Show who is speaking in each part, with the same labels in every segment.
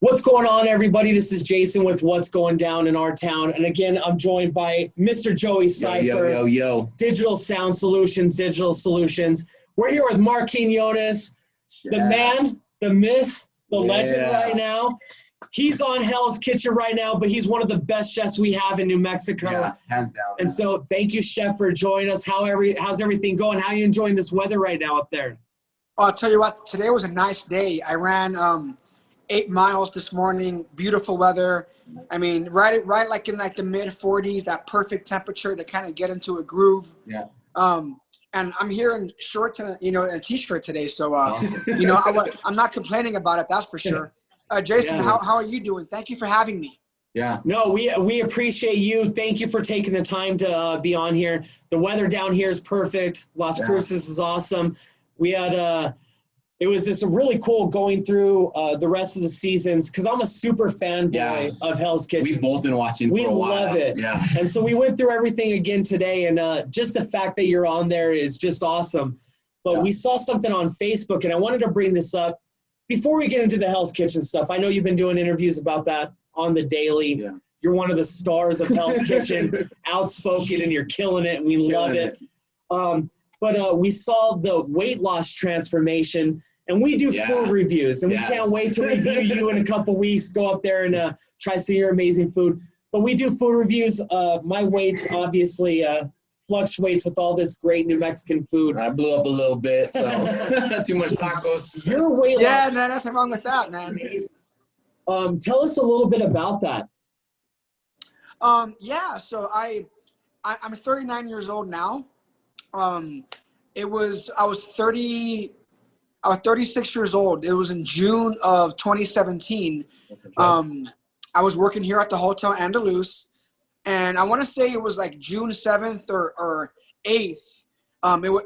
Speaker 1: What's going on, everybody? This is Jason with What's Going Down in Our Town. And again, I'm joined by Mr. Joey Cypher.
Speaker 2: Yo.
Speaker 1: Digital Sound Solutions. We're here with Marc Quinones, the man, the myth, the legend right now. He's on Hell's Kitchen right now, but he's one of the best chefs we have in New Mexico.
Speaker 2: Yeah, hands down.
Speaker 1: And so thank you, Chef, for joining us. How's everything going? How are you enjoying this weather right now up there?
Speaker 3: I'll tell you what, today was a nice day. I ran 8 miles this morning, beautiful weather. I mean, right like in like the mid 40s, that perfect temperature to kind of get into a groove.
Speaker 2: Yeah.
Speaker 3: And I'm here in shorts and a t-shirt today. So,
Speaker 2: Awesome.
Speaker 3: I'm not complaining about it. That's for sure. Jason, how are you doing? Thank you for having me.
Speaker 2: Yeah.
Speaker 1: No, we appreciate you. Thank you for taking the time to be on here. The weather down here is perfect. Las Cruces is awesome. We had it was just really cool going through the rest of the seasons because I'm a super fanboy of Hell's Kitchen.
Speaker 2: We've both been watching for a while.
Speaker 1: We love it.
Speaker 2: Yeah.
Speaker 1: And so we went through everything again today, and just the fact that you're on there is just awesome. But we saw something on Facebook, and I wanted to bring this up before we get into the Hell's Kitchen stuff. I know you've been doing interviews about that on the daily. Yeah. You're one of the stars of Hell's Kitchen, outspoken, and you're killing it, and we love it. But we saw the weight loss transformation, and we do food reviews, and we can't wait to review you in a couple weeks, go up there and try some of your amazing food. But we do food reviews. My weight's obviously fluctuates with all this great New Mexican food.
Speaker 2: I blew up a little bit, so too much tacos.
Speaker 1: Your weight loss.
Speaker 3: Yeah, no, nothing wrong with that, man.
Speaker 1: Tell us a little bit about that.
Speaker 3: So I'm 39 years old now. I was 36 years old. It was in June of 2017. I was working here at the Hotel Andalus, and I want to say it was like June 7th or 8th.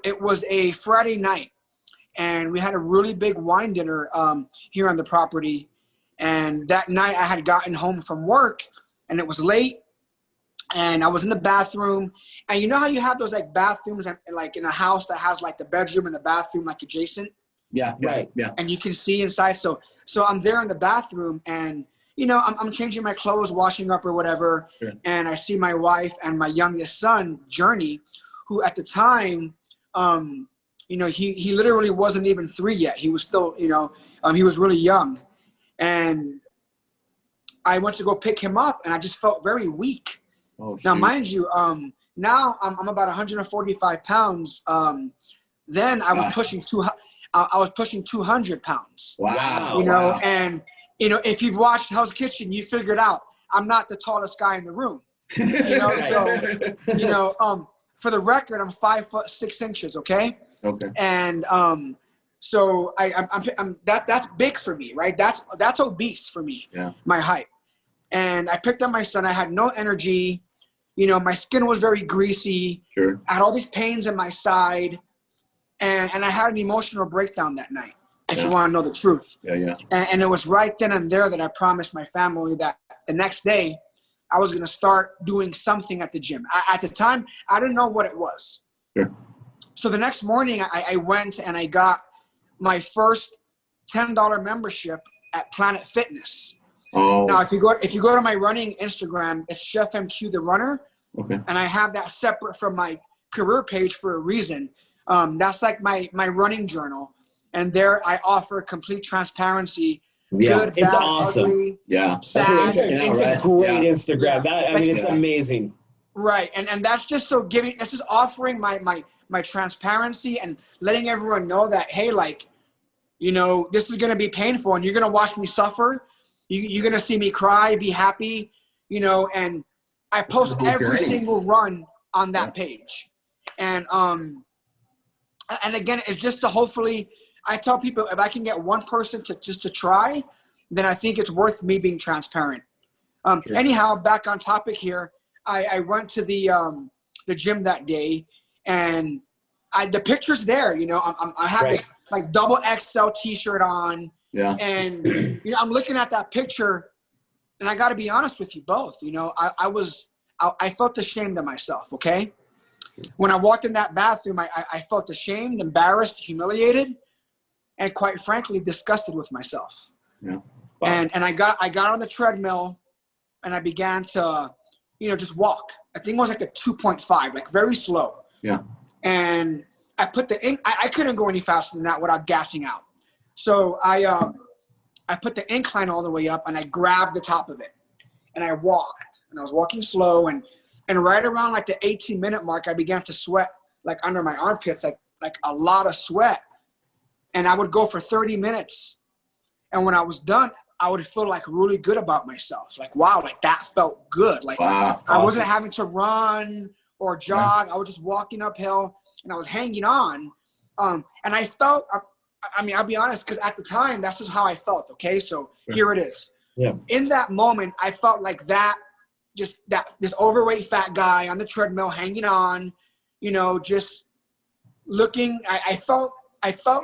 Speaker 3: It was a Friday night, and we had a really big wine dinner here on the property. And that night I had gotten home from work, and it was late. And I was in the bathroom, and you know how you have those like bathrooms like in a house that has like the bedroom and the bathroom like adjacent?
Speaker 2: Yeah.
Speaker 3: And you can see inside. So I'm there in the bathroom, and I'm changing my clothes, washing up or whatever. Sure. And I see my wife and my youngest son, Journey, who at the time, he literally wasn't even 3 yet. He was still, he was really young. And I went to go pick him up, and I just felt very weak. Oh, now, mind you, now I'm about 145 pounds. Then I was pushing 200 pounds.
Speaker 2: Wow.
Speaker 3: And if you've watched Hell's Kitchen, you figured out I'm not the tallest guy in the room. So for the record, I'm 5'6". Okay. And so I'm that's big for me, right? That's obese for me. Yeah. My height. And I picked up my son. I had no energy. My skin was very greasy. Sure. I had all these pains in my side. And I had an emotional breakdown that night, if you want to know the truth. Yeah. And it was right then and there that I promised my family that the next day I was going to start doing something at the gym. At the time, I didn't know what it was. Sure. So the next morning, I went and I got my first $10 membership at Planet Fitness. Oh. Now, if you go to my running Instagram, it's Chef MQ the Runner. Okay. And I have that separate from my career page for a reason. That's like my running journal. And there I offer complete transparency.
Speaker 1: Yeah,
Speaker 3: good,
Speaker 1: it's
Speaker 3: bad,
Speaker 1: awesome.
Speaker 3: Ugly,
Speaker 1: sad. It's a great Instagram. It's amazing.
Speaker 3: Right. And that's just it's just offering my transparency and letting everyone know that, hey, this is going to be painful and you're going to watch me suffer. You're going to see me cry, be happy, and I post every single run on that page. And again, it's just to hopefully, I tell people if I can get one person to try, then I think it's worth me being transparent. Anyhow, back on topic here, I went to the gym that day, and the picture's there. I have this like double XL T-shirt on. Yeah. And I'm looking at that picture, and I got to be honest with you both. I felt ashamed of myself. Okay. When I walked in that bathroom, I felt ashamed, embarrassed, humiliated, and quite frankly, disgusted with myself. Yeah. Wow. And I got on the treadmill and I began to, just walk. I think it was like a 2.5, like very slow.
Speaker 2: Yeah.
Speaker 3: And I put I couldn't go any faster than that without gassing out. So I put the incline all the way up and I grabbed the top of it and I walked, and I was walking slow, and right around like the 18-minute mark, I began to sweat like under my armpits, like a lot of sweat. And I would go for 30 minutes. And when I was done, I would feel like really good about myself. Like, wow, like that felt good. Like
Speaker 2: wow,
Speaker 3: I wasn't having to run or jog. I was just walking uphill and I was hanging on. And I felt, I mean, I'll be honest, because at the time, that's just how I felt. Okay. So here it is.
Speaker 1: Yeah. In
Speaker 3: that moment, I felt like this overweight fat guy on the treadmill hanging on, just looking, I felt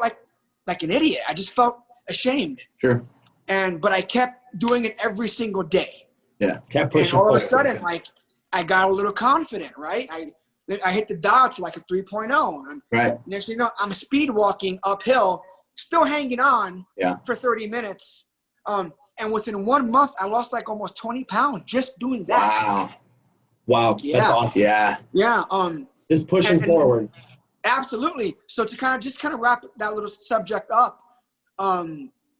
Speaker 3: like an idiot. I just felt ashamed.
Speaker 2: Sure.
Speaker 3: But I kept doing it every single day.
Speaker 2: Yeah.
Speaker 1: Kept pushing.
Speaker 3: And all of a sudden, like, I got a little confident, right? I hit the dial to like a 3.0.
Speaker 2: Right.
Speaker 3: Next thing you know, I'm speed walking uphill, still hanging on for 30 minutes. And within 1 month, I lost like almost 20 pounds just doing that.
Speaker 1: Wow.
Speaker 3: Yeah.
Speaker 1: That's awesome.
Speaker 2: Yeah.
Speaker 1: Just pushing forward.
Speaker 3: Absolutely. So to kind of wrap that little subject up,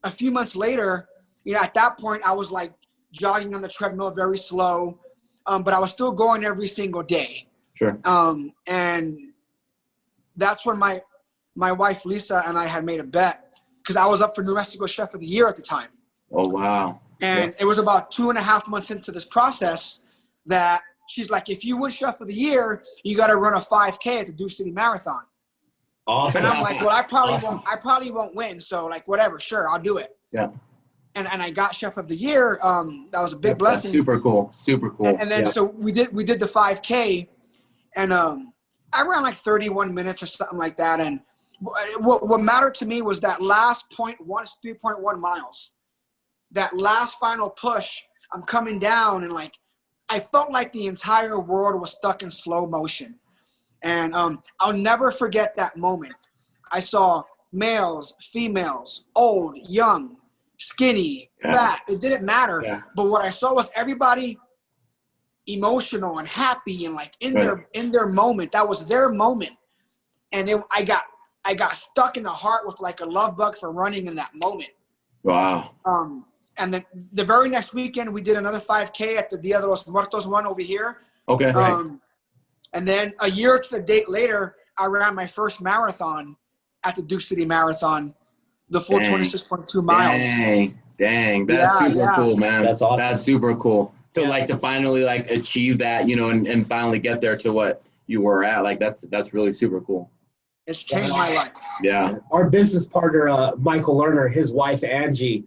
Speaker 3: a few months later, at that point, I was like jogging on the treadmill very slow, but I was still going every single day.
Speaker 2: Sure.
Speaker 3: And that's when my wife, Lisa, and I had made a bet, because I was up for New Mexico Chef of the Year at the time.
Speaker 2: Oh, wow.
Speaker 3: And it was about 2.5 months into this process that she's like, if you win Chef of the Year, you got to run a 5K at the Deuce City Marathon.
Speaker 1: Awesome.
Speaker 3: And I'm like, well, I probably won't win. So like, whatever, sure, I'll do it.
Speaker 2: Yeah.
Speaker 3: And I got Chef of the Year. That was a big blessing.
Speaker 2: Super cool. Super cool.
Speaker 3: And then so we did the 5K, and I ran like 31 minutes or something like that. And what mattered to me was that last 3.1 miles. That last final push, I'm coming down, and like I felt like the entire world was stuck in slow motion. And I'll never forget that moment. I saw males, females, old, young, skinny, fat. It didn't matter. Yeah. But what I saw was everybody emotional and happy and like in their moment. That was their moment. And I got stuck in the heart with like a love bug for running in that moment.
Speaker 2: Wow.
Speaker 3: And then the very next weekend, we did another 5K at the Dia de los Muertos one over here.
Speaker 2: Okay.
Speaker 3: And then a year to the date later, I ran my first marathon at the Duke City Marathon, the full 26.2 miles.
Speaker 2: Dang. That's super cool, man.
Speaker 1: That's awesome.
Speaker 2: That's super cool. To finally like achieve that, and finally get there to what you were at. Like that's really super cool.
Speaker 3: It's changed my life.
Speaker 2: Yeah.
Speaker 1: Our business partner, Michael Lerner, his wife, Angie,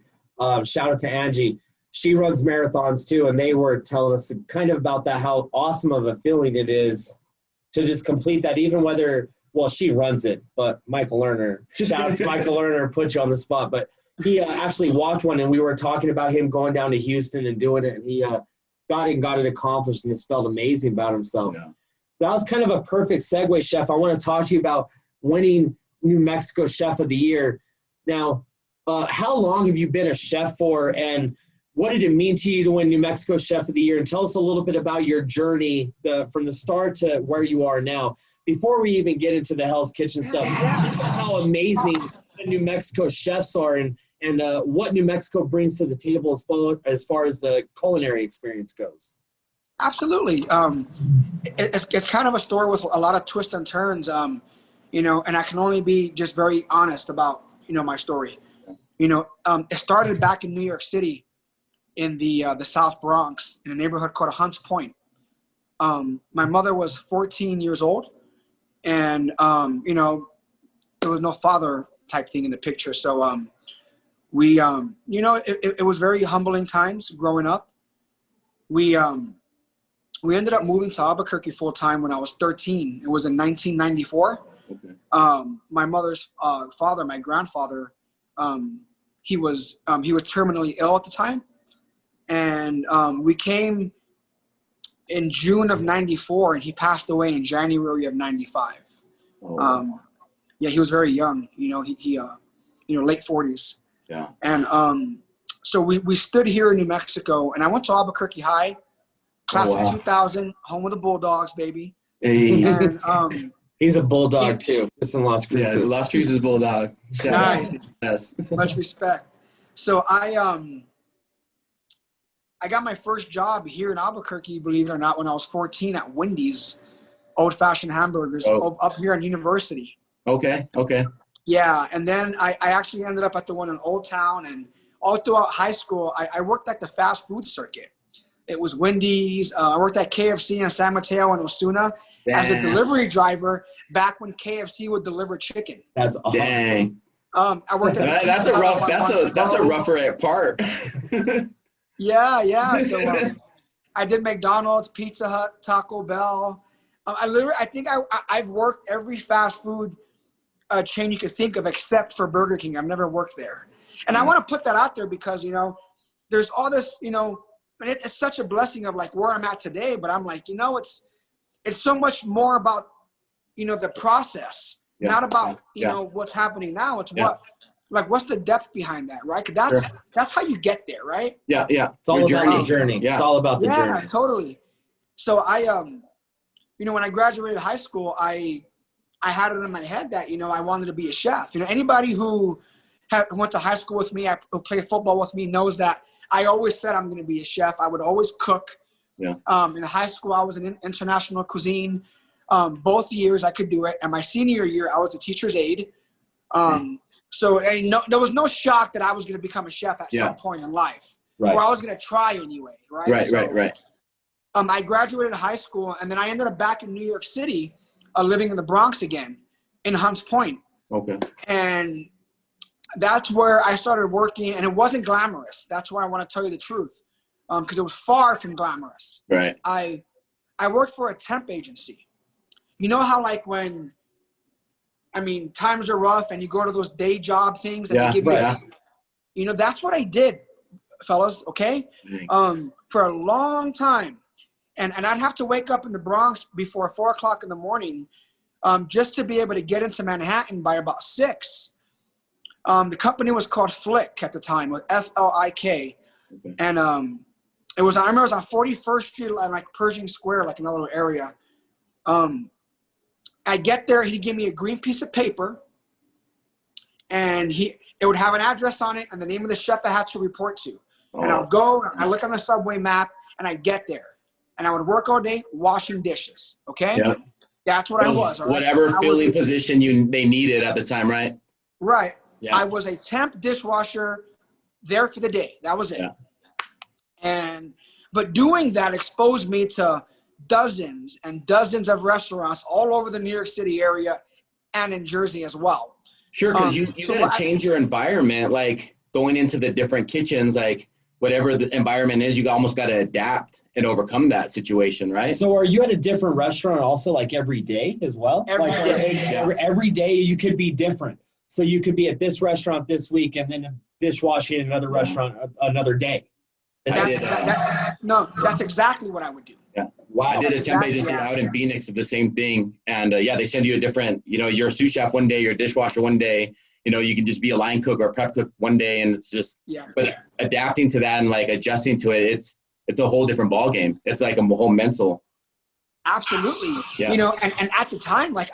Speaker 1: shout out to Angie. She runs marathons too, and they were telling us kind of about that, how awesome of a feeling it is to just complete that, even whether, well, she runs it, but Michael Lerner, shout out to Michael Lerner, put you on the spot, but he actually walked one, and we were talking about him going down to Houston and doing it, and he got it accomplished and just felt amazing about himself. Yeah. That was kind of a perfect segue, Chef. I want to talk to you about winning New Mexico Chef of the Year. Now, how long have you been a chef for, and what did it mean to you to win New Mexico Chef of the Year? And tell us a little bit about your journey from the start to where you are now. Before we even get into the Hell's Kitchen stuff, just how amazing the New Mexico chefs are, and what New Mexico brings to the table as far as the culinary experience goes.
Speaker 3: Absolutely. It's kind of a story with a lot of twists and turns, and I can only be just very honest about, my story. It started back in New York City in the South Bronx in a neighborhood called Hunts Point. My mother was 14 years old, and, there was no father type thing in the picture. So we, it was very humbling times growing up. We ended up moving to Albuquerque full time when I was 13. It was in 1994. Okay. My mother's father, my grandfather, he was terminally ill at the time, and we came in June of 94, and he passed away in January of 95. Oh. He was very young. He late 40s.
Speaker 2: Yeah.
Speaker 3: And So we stood here in New Mexico, and I went to Albuquerque High, class of 2000, home of the Bulldogs, baby.
Speaker 2: Hey.
Speaker 3: And
Speaker 1: he's a Bulldog too. It's in Las Cruces.
Speaker 2: Yeah, Las Cruces Bulldog.
Speaker 3: Nice.
Speaker 2: Yes.
Speaker 3: Much respect. So I got my first job here in Albuquerque, believe it or not, when I was 14 at Wendy's, old-fashioned hamburgers up here in University.
Speaker 2: Okay.
Speaker 3: Yeah, and then I actually ended up at the one in Old Town, and all throughout high school, I worked at the fast food circuit. It was Wendy's. I worked at KFC in San Mateo and Osuna as a delivery driver back when KFC would deliver chicken.
Speaker 1: That's awesome.
Speaker 2: Dang.
Speaker 3: I worked at
Speaker 2: that's a rougher part.
Speaker 3: Yeah. So I did McDonald's, Pizza Hut, Taco Bell. I think I've worked every fast food chain you could think of except for Burger King. I've never worked there. And I want to put that out there because, there's all this, and it's such a blessing of like where I'm at today, but I'm like, it's so much more about, the process, not about, what's happening now. It's what's the depth behind that, right? 'Cause that's how you get there, right?
Speaker 2: Yeah.
Speaker 1: It's all about the journey. Yeah. It's all about the journey.
Speaker 3: Yeah, totally. So I, when I graduated high school, I had it in my head that, I wanted to be a chef. Anybody who went to high school with me, who played football with me knows that I always said I'm going to be a chef. I would always cook. Yeah. In high school, I was in international cuisine. Both years I could do it. And my senior year, I was a teacher's aide. So there was no shock that I was going to become a chef at some point in life. Right. Or I was going to try anyway, right?
Speaker 2: Right.
Speaker 3: I graduated high school, and then I ended up back in New York City, living in the Bronx again, in Hunts Point. Okay. And that's where I started working, and it wasn't glamorous. That's why I want to tell you the truth, because it was far from glamorous.
Speaker 2: Right.
Speaker 3: I worked for a temp agency. You know how like when, times are rough and you go to those day job things and they give you, that's what I did, fellas, okay? For a long time. And I'd have to wake up in the Bronx before 4 o'clock in the morning just to be able to get into Manhattan by about 6. The company was called Flick at the time, with F-L-I-K. Okay. And I remember it was on 41st Street, like Pershing Square, like in a little area. I get there, he'd give me a green piece of paper, and it would have an address on it and the name of the chef I had to report to. And I would go, I look on the subway map, and I get there. And I would work all day washing dishes, okay? Yeah. That's what I was. All right?
Speaker 2: Whatever filling position they needed at the time, right?
Speaker 3: Right. Yeah. I was a temp dishwasher there for the day. That was it. Yeah. But doing that exposed me to dozens and dozens of restaurants all over the New York City area and in Jersey as well.
Speaker 2: Sure, because you got to change your environment, like going into the different kitchens, like whatever the environment is, you almost got to adapt and overcome that situation, right?
Speaker 1: So are you at a different restaurant also like every day as well? Every day you could be different. So you could be at this restaurant this week and then dishwashing in another restaurant another day.
Speaker 3: That's exactly what I would do.
Speaker 2: Yeah. Wow. I did a temp agency out in Phoenix of the same thing. And they send you a different, you're a sous chef one day, you're a dishwasher one day, you can just be a line cook or a prep cook one day. And it's just, but adapting to that and like adjusting to it, it's a whole different ball game. It's like a whole mental.
Speaker 3: Absolutely. Yeah. And at the time, like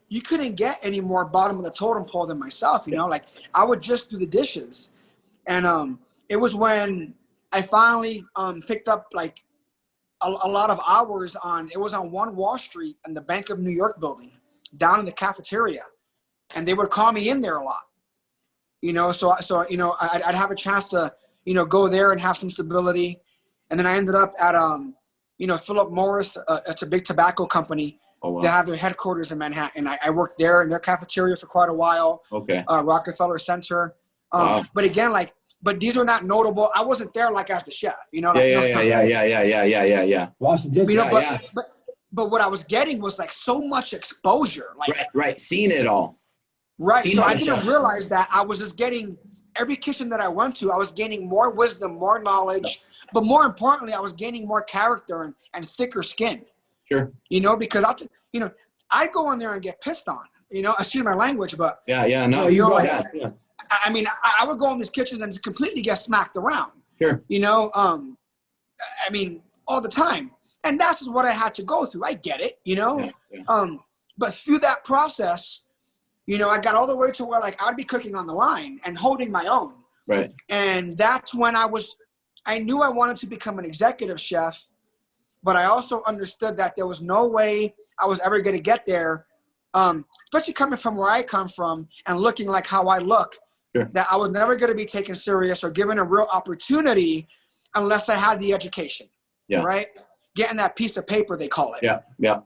Speaker 3: you couldn't get any more bottom of the totem pole than myself, like I would just do the dishes. And it was when I finally picked up like a lot of hours it was on 1 Wall Street in the Bank of New York building down in the cafeteria. And they would call me in there a lot, so I'd have a chance to, go there and have some stability. And then I ended up at, Philip Morris. It's a big tobacco company. Oh, wow. They have their headquarters in Manhattan. I worked there in their cafeteria for quite a while. Okay. Rockefeller Center. Wow. But again, but these are not notable. I wasn't there like as the chef,
Speaker 2: Yeah.
Speaker 3: But what I was getting was like so much exposure. Like
Speaker 2: right. Seeing it all.
Speaker 3: Right. So I didn't realize that I was just getting every kitchen that I went to, I was gaining more wisdom, more knowledge, but more importantly, I was gaining more character and thicker skin.
Speaker 2: Sure.
Speaker 3: Because I'd go in there and get pissed on, excuse my language, but
Speaker 2: no,
Speaker 3: I mean, I would go in these kitchens and just completely get smacked around.
Speaker 2: Sure.
Speaker 3: You know, I mean, all the time. And that's just what I had to go through. I get it, you know. But through that process, you know, I got all the way to where like I'd be cooking on the line and holding my own.
Speaker 2: Right.
Speaker 3: And that's when I knew I wanted to become an executive chef, but I also understood that there was no way I was ever going to get there, especially coming from where I come from and looking like how I look, that I was never going to be taken serious or given a real opportunity unless I had the education, right? Getting that piece of paper, they call it.
Speaker 2: Yeah.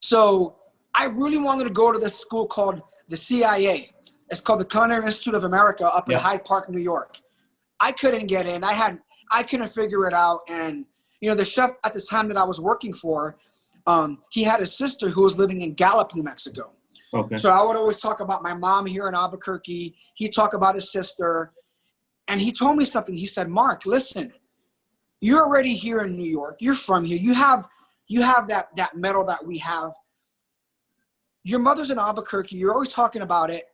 Speaker 3: So I really wanted to go to this school called the CIA. It's called the Culinary Institute of America up in Hyde Park, New York. I couldn't get in. I couldn't figure it out. And, you know, the chef at the time that I was working for, he had a sister who was living in Gallup, New Mexico.
Speaker 2: Okay.
Speaker 3: So I would always talk about my mom here in Albuquerque. He'd talk about his sister. And he told me something. He said, Mark, listen, you're already here in New York. You're from here. You have that medal that we have. Your mother's in Albuquerque. You're always talking about it.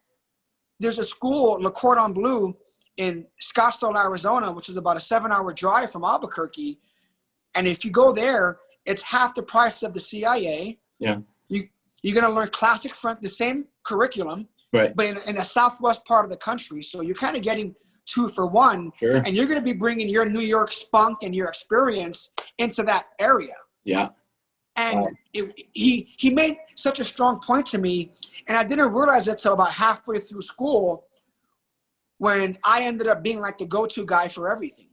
Speaker 3: There's a school, Le Cordon Bleu, in Scottsdale, Arizona, which is about a 7-hour drive from Albuquerque. And if you go there, it's half the price of the CIA.
Speaker 2: Yeah.
Speaker 3: You're going to learn classic French, the same curriculum,
Speaker 2: right,
Speaker 3: but in a southwest part of the country. So you're kind of getting 2 for 1.
Speaker 2: Sure.
Speaker 3: And you're going to be bringing your New York spunk and your experience into that area.
Speaker 2: Yeah.
Speaker 3: And he made such a strong point to me, and I didn't realize it until about halfway through school when I ended up being like the go-to guy for everything.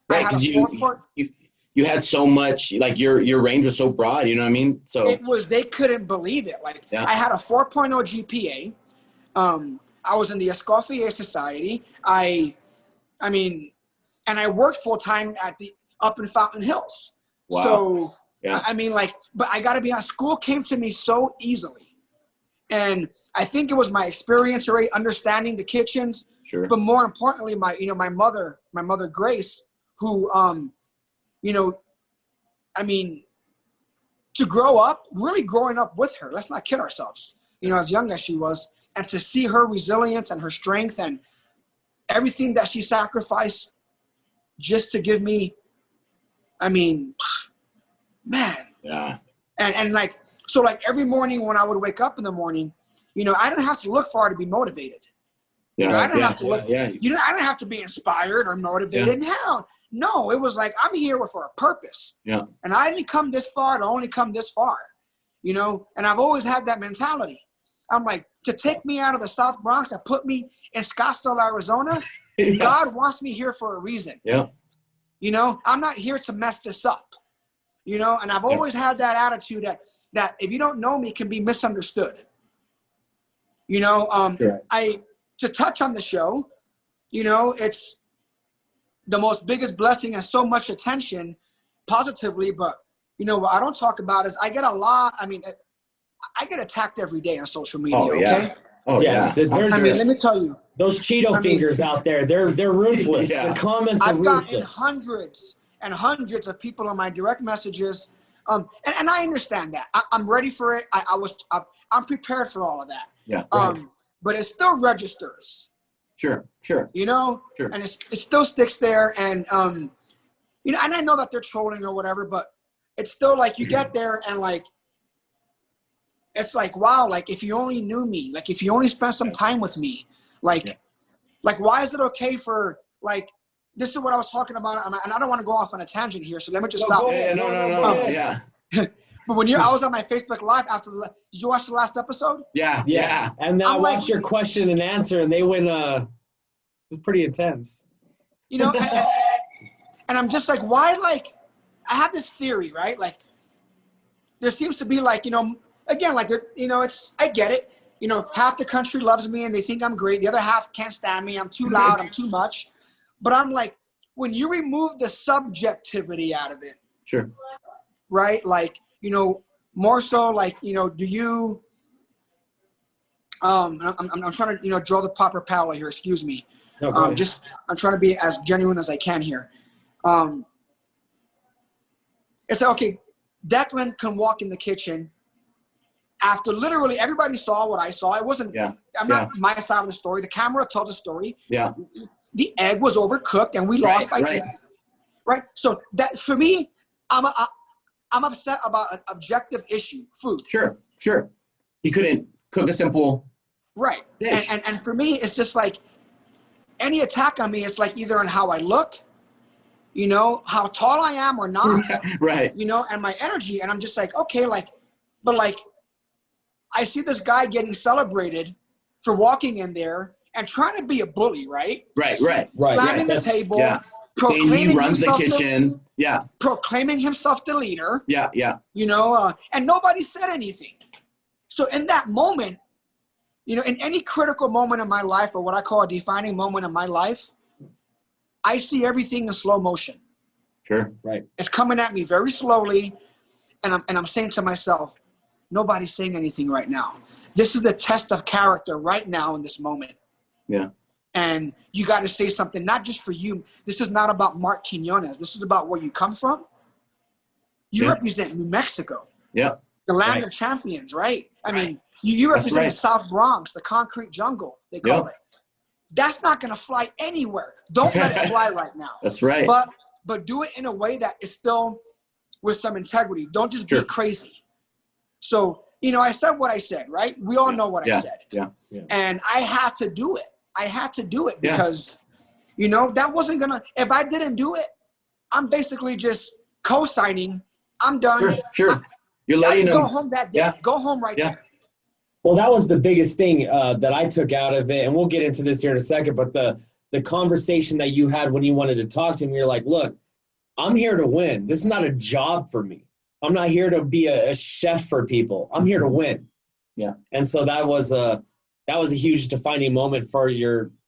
Speaker 2: Right, because you had so much, like your range was so broad, you know what I mean? So
Speaker 3: they couldn't believe it. Like I had a 4.0 GPA. I was in the Escoffier Society. I mean, and I worked full-time up in Fountain Hills.
Speaker 2: Wow.
Speaker 3: So,
Speaker 2: yeah.
Speaker 3: I mean, like, but I got to be honest, school came to me so easily. And I think it was my experience already understanding the kitchens.
Speaker 2: Sure.
Speaker 3: But more importantly, my mother Grace, who, you know, I mean, to grow up, really growing up with her, let's not kid ourselves, you know, as young as she was, and to see her resilience and her strength and everything that she sacrificed just to give me, I mean, man.
Speaker 2: Yeah.
Speaker 3: And like, so like every morning when I would wake up in the morning, you know, I didn't have to look far to be motivated.
Speaker 2: Yeah.
Speaker 3: You know, I didn't have to look,
Speaker 2: yeah.
Speaker 3: You know, I didn't have to be inspired or motivated. Yeah. Hell, no, it was like, I'm here for a purpose.
Speaker 2: Yeah.
Speaker 3: And I didn't come this far to only come this far, you know, and I've always had that mentality. I'm like, to take me out of the South Bronx and put me in Scottsdale, Arizona, yeah. God wants me here for a reason.
Speaker 2: Yeah.
Speaker 3: You know, I'm not here to mess this up, you know, and I've always had that attitude that if you don't know me, can be misunderstood. You know, to touch on the show, you know, it's the most biggest blessing and so much attention positively. But, you know, what I don't talk about is I get a lot. I mean, I get attacked every day on social media.
Speaker 2: Oh, yeah.
Speaker 3: Okay.
Speaker 2: Oh, yeah.
Speaker 3: I mean, let me tell you.
Speaker 1: Those Cheeto fingers out there, they're ruthless.
Speaker 2: Yeah.
Speaker 1: The comments are ruthless. I've gotten
Speaker 3: hundreds and hundreds of people on my direct messages. And I understand that. I'm ready for it. I'm prepared for all of that.
Speaker 2: Yeah. Right.
Speaker 3: But it still registers.
Speaker 2: Sure.
Speaker 3: You know?
Speaker 2: Sure.
Speaker 3: And it still sticks there. And, you know, and I know that they're trolling or whatever, but it's still like you get there and like, it's like, wow, like if you only knew me, like if you only spent some time with me, like why is it okay for like, this is what I was talking about. And I don't want to go off on a tangent here. So let me just stop.
Speaker 2: No. Yeah.
Speaker 3: But when I was on my Facebook Live after did you watch the last episode?
Speaker 2: Yeah.
Speaker 1: And then I watched your question and answer and they went, it was pretty intense.
Speaker 3: You know, and I'm just like, why, like, I have this theory, right? Like, there seems to be like, you know, again, like, you know, I get it. You know, half the country loves me and they think I'm great. The other half can't stand me. I'm too loud. I'm too much. But I'm like, when you remove the subjectivity out of it.
Speaker 2: Sure.
Speaker 3: Right? Like, you know, more so like, you know, do you, I'm trying to, you know, draw the proper parallel here. Excuse me.
Speaker 1: No,
Speaker 3: I'm trying to be as genuine as I can here. It's like, okay, Declan can walk in the kitchen after literally everybody saw what I saw, it wasn't, I'm not my side of the story. The camera told the story.
Speaker 2: Yeah.
Speaker 3: The egg was overcooked and we lost by 10. Right? So that, for me, I'm upset about an objective issue, food.
Speaker 2: Sure. You couldn't cook a simple dish.
Speaker 3: And for me, it's just like any attack on me, it's like either on how I look, you know, how tall I am or not, you know, and my energy. And I'm just like, okay, like, but like, I see this guy getting celebrated for walking in there and trying to be a bully, right? Slamming the table,
Speaker 2: saying he runs the kitchen,
Speaker 3: proclaiming himself the leader,
Speaker 2: you
Speaker 3: know, and nobody said anything. So in that moment, you know, in any critical moment in my life, or what I call a defining moment in my life, I see everything in slow motion. It's coming at me very slowly, and I'm saying to myself, nobody's saying anything right now. This is the test of character right now in this moment. And you got to say something, not just for you. This is not about Marc Quinones. This is about where you come from. You represent New Mexico. The land of champions, right? I mean, you represent the South Bronx, the concrete jungle, they call it. That's not going to fly anywhere. Don't let it fly right now.
Speaker 2: That's right.
Speaker 3: But do it in a way that is still with some integrity. Don't just be crazy. So, you know, I said what I said, right? We all know what I said. And I had to do it. I had to do it because, you know, that wasn't going to, if I didn't do it, I'm basically just co-signing. I'm done.
Speaker 2: You're letting them
Speaker 3: go home that day. Go home right there.
Speaker 1: Well, that was the biggest thing that I took out of it. And we'll get into this here in a second. But the conversation that you had when you wanted to talk to him, you're like, look, I'm here to win. This is not a job for me. I'm not here to be a chef for people. I'm here to win. And so that was a huge defining moment for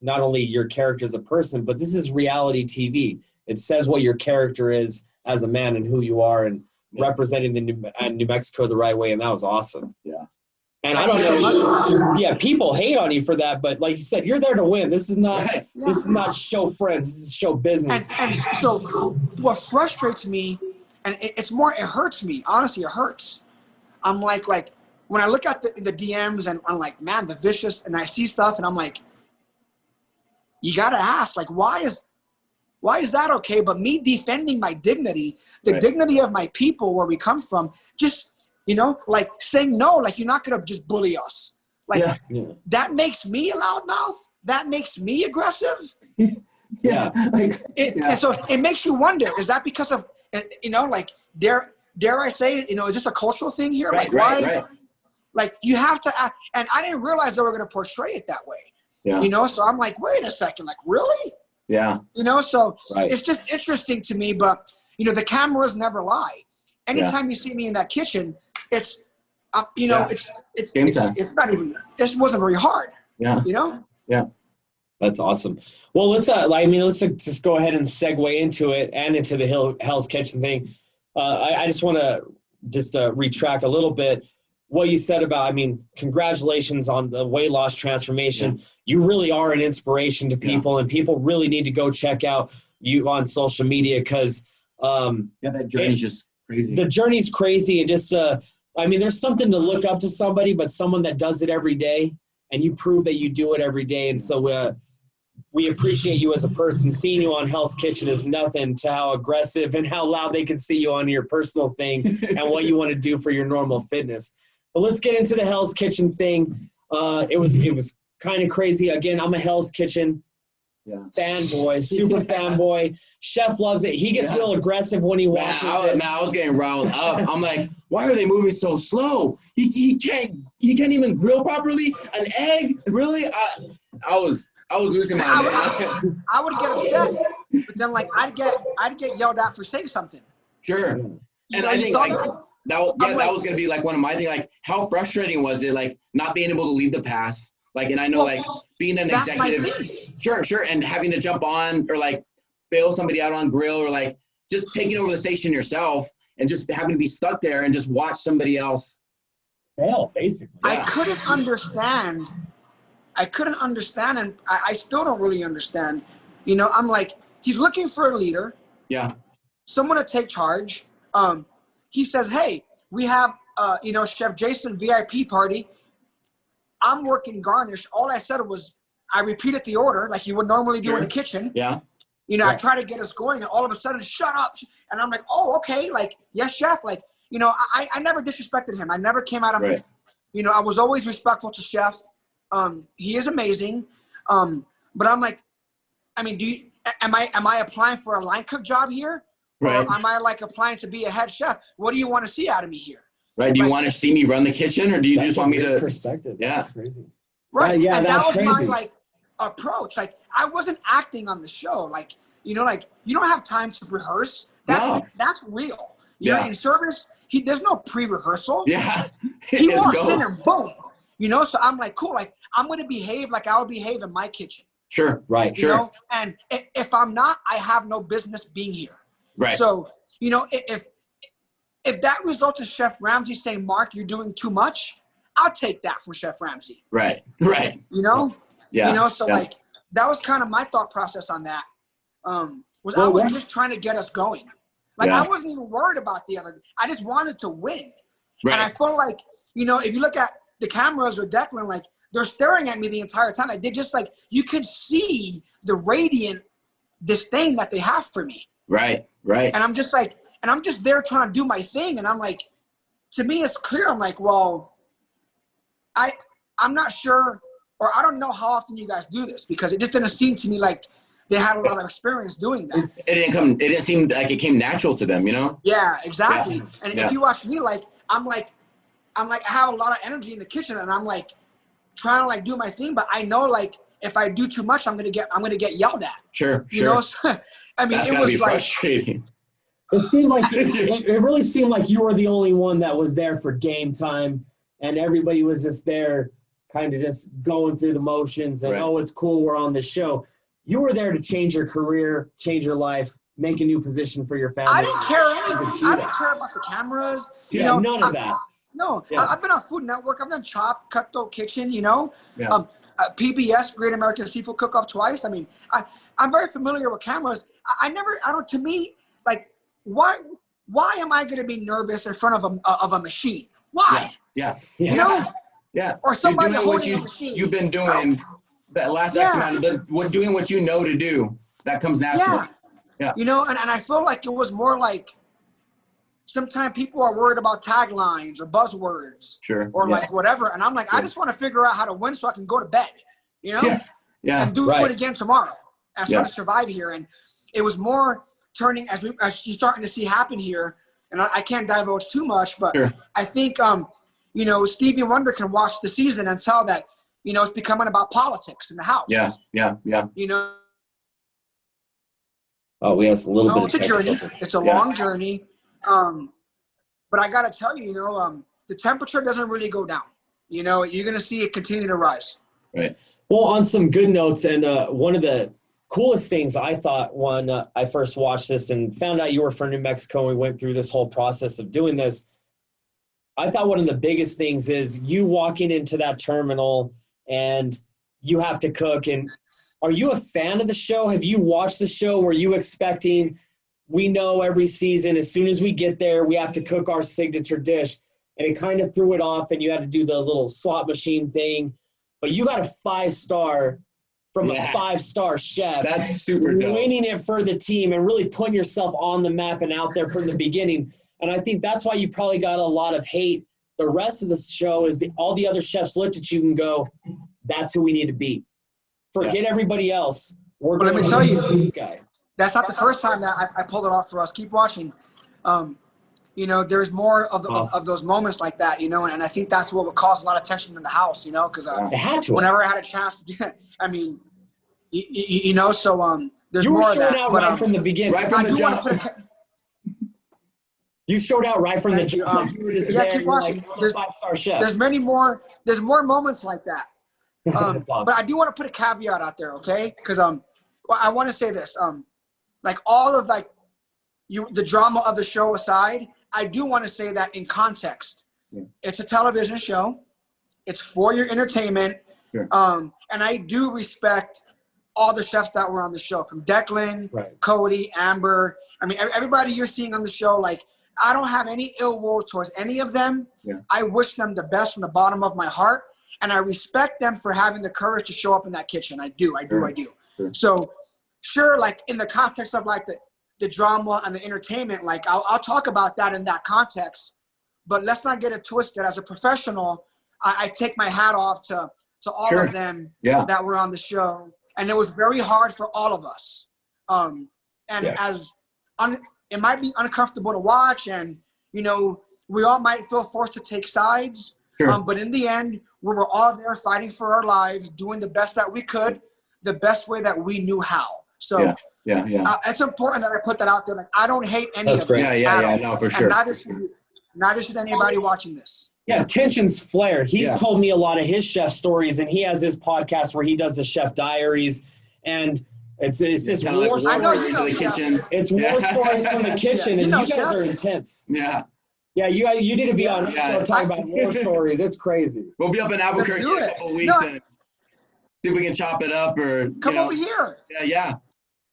Speaker 1: not only your character as a person, but this is reality TV. It says what your character is as a man and who you are, and representing the New Mexico the right way. And that was awesome. And I don't know, people hate on you for that, but like you said, you're there to win. This is not this is not show friends. This is show business.
Speaker 3: And so what frustrates me, and it hurts me. Honestly, it hurts. I'm like when I look at the DMs and I'm like, man, the vicious, and I see stuff and I'm like, you got to ask, like, why is that okay? But me defending my dignity, the dignity of my people, where we come from, just, you know, like saying no, like you're not going to just bully us. Like that makes me a loudmouth. That makes me aggressive. And so it makes you wonder, is that because of, you know, like, dare I say, you know, is this a cultural thing here? Why? Like you have to act, and I didn't realize they were going to portray it that way. You know, so I'm like, wait a second, like really? You know, so it's just interesting to me, but you know, the cameras never lie. Anytime you see me in that kitchen, it's, you know, it's not even, it wasn't very hard. You know?
Speaker 1: That's awesome. Well, let's just go ahead and segue into it and into the Hell's Kitchen thing. I just want to retract a little bit what you said about, I mean, congratulations on the weight loss transformation. You really are an inspiration to people, and people really need to go check out you on social media because
Speaker 2: that journey's just crazy.
Speaker 1: The journey's crazy, and just I mean, there's something to look up to somebody, but someone that does it every day, and you prove that you do it every day. And so we appreciate you as a person. Seeing you on Hell's Kitchen is nothing to how aggressive and how loud they can see you on your personal thing and what you want to do for your normal fitness. But let's get into the Hell's Kitchen thing. It was kind of crazy. Again, I'm a Hell's Kitchen fanboy, super fanboy. Chef loves it. He gets real aggressive when he watches it.
Speaker 2: I was getting riled up. I'm like, why are they moving so slow? He can't even grill properly. An egg, really? I was losing my mind.
Speaker 3: I would get upset, but then like I'd get yelled at for saying something.
Speaker 2: And I think that was gonna be like one of my things. Like, how frustrating was it? Like not being able to leave the pass. Like, and I know like being an executive. Sure, and having to jump on or like bail somebody out on grill or like just taking over the station yourself and just having to be stuck there and just watch somebody else
Speaker 1: fail, basically.
Speaker 3: I couldn't understand, and I still don't really understand. You know, I'm like, he's looking for a leader.
Speaker 2: Yeah.
Speaker 3: Someone to take charge. He says, hey, we have Chef Jason VIP party. I'm working garnish. All I said was, I repeated the order like you would normally do in the kitchen.
Speaker 2: Yeah.
Speaker 3: I try to get us going, and all of a sudden, shut up. And I'm like, oh, okay. Like, yes, chef. Like, I never disrespected him. I never came out of him. I was always respectful to chef. He is amazing. But I'm like, I mean, am I applying for a line cook job here?
Speaker 2: Right.
Speaker 3: Or am I like applying to be a head chef? What do you want to see out of me here?
Speaker 2: Right. Do you want to see me run the kitchen, or do you just want me to?
Speaker 1: Perspective.
Speaker 2: Yeah.
Speaker 1: That's crazy.
Speaker 3: Right.
Speaker 1: Yeah,
Speaker 3: and
Speaker 1: that's
Speaker 3: that was
Speaker 1: crazy.
Speaker 3: my like approach. Like, I wasn't acting on the show. Like, you don't have time to rehearse. That's real. In service, there's no pre-rehearsal.
Speaker 2: Yeah.
Speaker 3: He walks in and boom. So I'm like, cool. Like, I'm going to behave like I would behave in my kitchen.
Speaker 2: Sure. Right. Sure.
Speaker 3: And if I'm not, I have no business being here.
Speaker 2: Right.
Speaker 3: So, if that results in Chef Ramsay saying, Mark, you're doing too much, I'll take that from Chef Ramsay.
Speaker 2: Right. Right.
Speaker 3: Yeah. So like, that was kind of my thought process on that. I was just trying to get us going. Like, I wasn't even worried about the other. I just wanted to win. Right. And I felt like, if you look at the cameras or Declan, like, they're staring at me the entire time. Like, they just like, you could see the radiant disdain that they have for me.
Speaker 2: Right. Right.
Speaker 3: And I'm just like, I'm just there trying to do my thing. And I'm like, to me, it's clear. I'm like, well, I'm not sure, or I don't know how often you guys do this, because it just didn't seem to me like they had a lot of experience doing that.
Speaker 2: It didn't seem like it came natural to them,
Speaker 3: Yeah, exactly. Yeah. And if you watch me, like, I'm like, I have a lot of energy in the kitchen, and I'm like trying to like do my thing, but I know, like, if I do too much, I'm gonna get yelled at.
Speaker 2: Sure.
Speaker 3: So, I mean,
Speaker 2: that's
Speaker 3: it was like
Speaker 2: frustrating.
Speaker 1: It seemed like it really seemed like you were the only one that was there for game time, and everybody was just there, kind of just going through the motions, and oh, it's cool, we're on this show. You were there to change your career, change your life, make a new position for your family.
Speaker 3: I didn't care anything. I didn't care about the cameras.
Speaker 1: None of that.
Speaker 3: No, I've been on Food Network. I've done Chopped, Cutthroat Kitchen. PBS, Great American Seafood Cook-Off twice. I mean, I'm very familiar with cameras. To me, like, why am I going to be nervous in front of a machine? Why?
Speaker 2: Yeah.
Speaker 3: Yeah. Or somebody holding a machine.
Speaker 2: You've been doing that last X amount of doing what you know to do. That comes naturally. Yeah.
Speaker 3: And I feel like it was more like, sometimes people are worried about taglines or buzzwords.
Speaker 2: Sure.
Speaker 3: Or like whatever. And I'm like, I just want to figure out how to win so I can go to bed,
Speaker 2: Yeah.
Speaker 3: And do it again tomorrow. And try to survive here. And it was more turning as she's starting to see happen here. And I can't divulge too much, but I think, Stevie Wonder can watch the season and tell that, it's becoming about politics in the house.
Speaker 2: Yeah.
Speaker 1: Oh, we have a little bit.
Speaker 3: It's a journey. It's a long journey. But I got to tell you, the temperature doesn't really go down. You're going to see it continue to rise.
Speaker 2: Right.
Speaker 1: Well, on some good notes, and one of the coolest things I thought when I first watched this and found out you were from New Mexico and we went through this whole process of doing this, I thought one of the biggest things is you walking into that terminal and you have to cook. And are you a fan of the show? Have you watched the show? Were you expecting, we know every season, as soon as we get there, we have to cook our signature dish? And it kind of threw it off, and you had to do the little slot machine thing. But you got a 5-star from a 5-star chef.
Speaker 2: That's super dope.
Speaker 1: Winning it for the team and really putting yourself on the map and out there from the beginning. And I think that's why you probably got a lot of hate. The rest of the show is all the other chefs looked at you and go, that's who we need to beat. Forget everybody else. We're going
Speaker 3: let me tell you,
Speaker 1: this guy.
Speaker 3: That's not the first time that I pulled it off for us. Keep watching. There's more of those moments like that, and I think that's what would cause a lot of tension in the house, because whenever I had a chance to, I mean, so there's
Speaker 1: you
Speaker 3: more of that.
Speaker 1: You showed out right from the beginning.
Speaker 2: Right from the jump.
Speaker 1: You showed out right from the jump. You were just there,
Speaker 3: keep watching.
Speaker 1: Like, there's 5-star chef.
Speaker 3: There's more moments like that.
Speaker 1: Awesome.
Speaker 3: But I do want to put a caveat out there, okay? Because I want to say this. Like all of the drama of the show aside, I do want to say that in context. Yeah. It's a television show. It's for your entertainment.
Speaker 2: Sure.
Speaker 3: And I do respect all the chefs that were on the show, from Declan, Cody, Amber. I mean, everybody you're seeing on the show, like, I don't have any ill will towards any of them.
Speaker 2: Yeah.
Speaker 3: I wish them the best from the bottom of my heart. And I respect them for having the courage to show up in that kitchen. I do.
Speaker 2: Sure.
Speaker 3: So sure, like in the context of like the drama and the entertainment, like I'll talk about that in that context, but let's not get it twisted. As a professional, I take my hat off to all of them that were on the show. And it was very hard for all of us. It might be uncomfortable to watch, and, you know, we all might feel forced to take sides.
Speaker 2: Sure.
Speaker 3: But in the end, we were all there fighting for our lives, doing the best that we could, the best way that we knew how. So it's important that I put that out there. Like, I don't hate any of them.
Speaker 2: No, for sure.
Speaker 3: And neither should anybody watching this.
Speaker 1: Yeah, tension's flare. He's told me a lot of his chef stories, and he has his podcast where he does the chef diaries, and it's just war stories.
Speaker 3: I know you know
Speaker 2: the kitchen.
Speaker 1: It's war stories from the kitchen, and you guys are intense.
Speaker 2: Yeah.
Speaker 1: Yeah, you need to be on show talking about war stories. It's crazy.
Speaker 2: We'll be up in Albuquerque in a couple of weeks and see if we can chop it up or
Speaker 3: come over here.
Speaker 2: Yeah.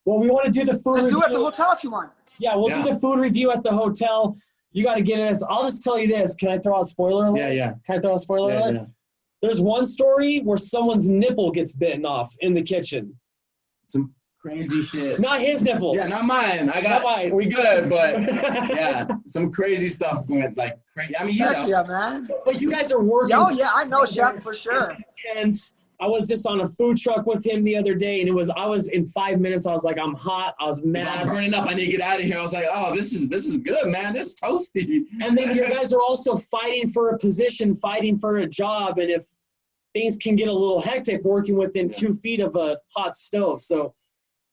Speaker 1: Well, we want to do the food.
Speaker 3: Let's do it at the hotel if you want.
Speaker 1: Yeah, we'll do the food review at the hotel. You got to get us. I'll just tell you this. Can I throw out a spoiler alert?
Speaker 2: Yeah.
Speaker 1: Can I throw out a spoiler alert?
Speaker 2: Yeah.
Speaker 1: There's one story where someone's nipple gets bitten off in the kitchen.
Speaker 2: Some crazy shit.
Speaker 1: Not his nipple.
Speaker 2: Yeah, not mine. We good, but some crazy stuff went like crazy. I mean,
Speaker 3: yeah, man.
Speaker 1: But you guys are working.
Speaker 3: Oh yeah, I know, chef, for sure.
Speaker 1: Intense. I was just on a food truck with him the other day, and I was in 5 minutes. I was like, I'm hot. I was mad.
Speaker 2: I'm burning up. I need to get out of here. I was like, oh, this is good, man. This is toasty.
Speaker 1: And then you guys are also fighting for a position, fighting for a job, and if things can get a little hectic, working within 2 feet of a hot stove. So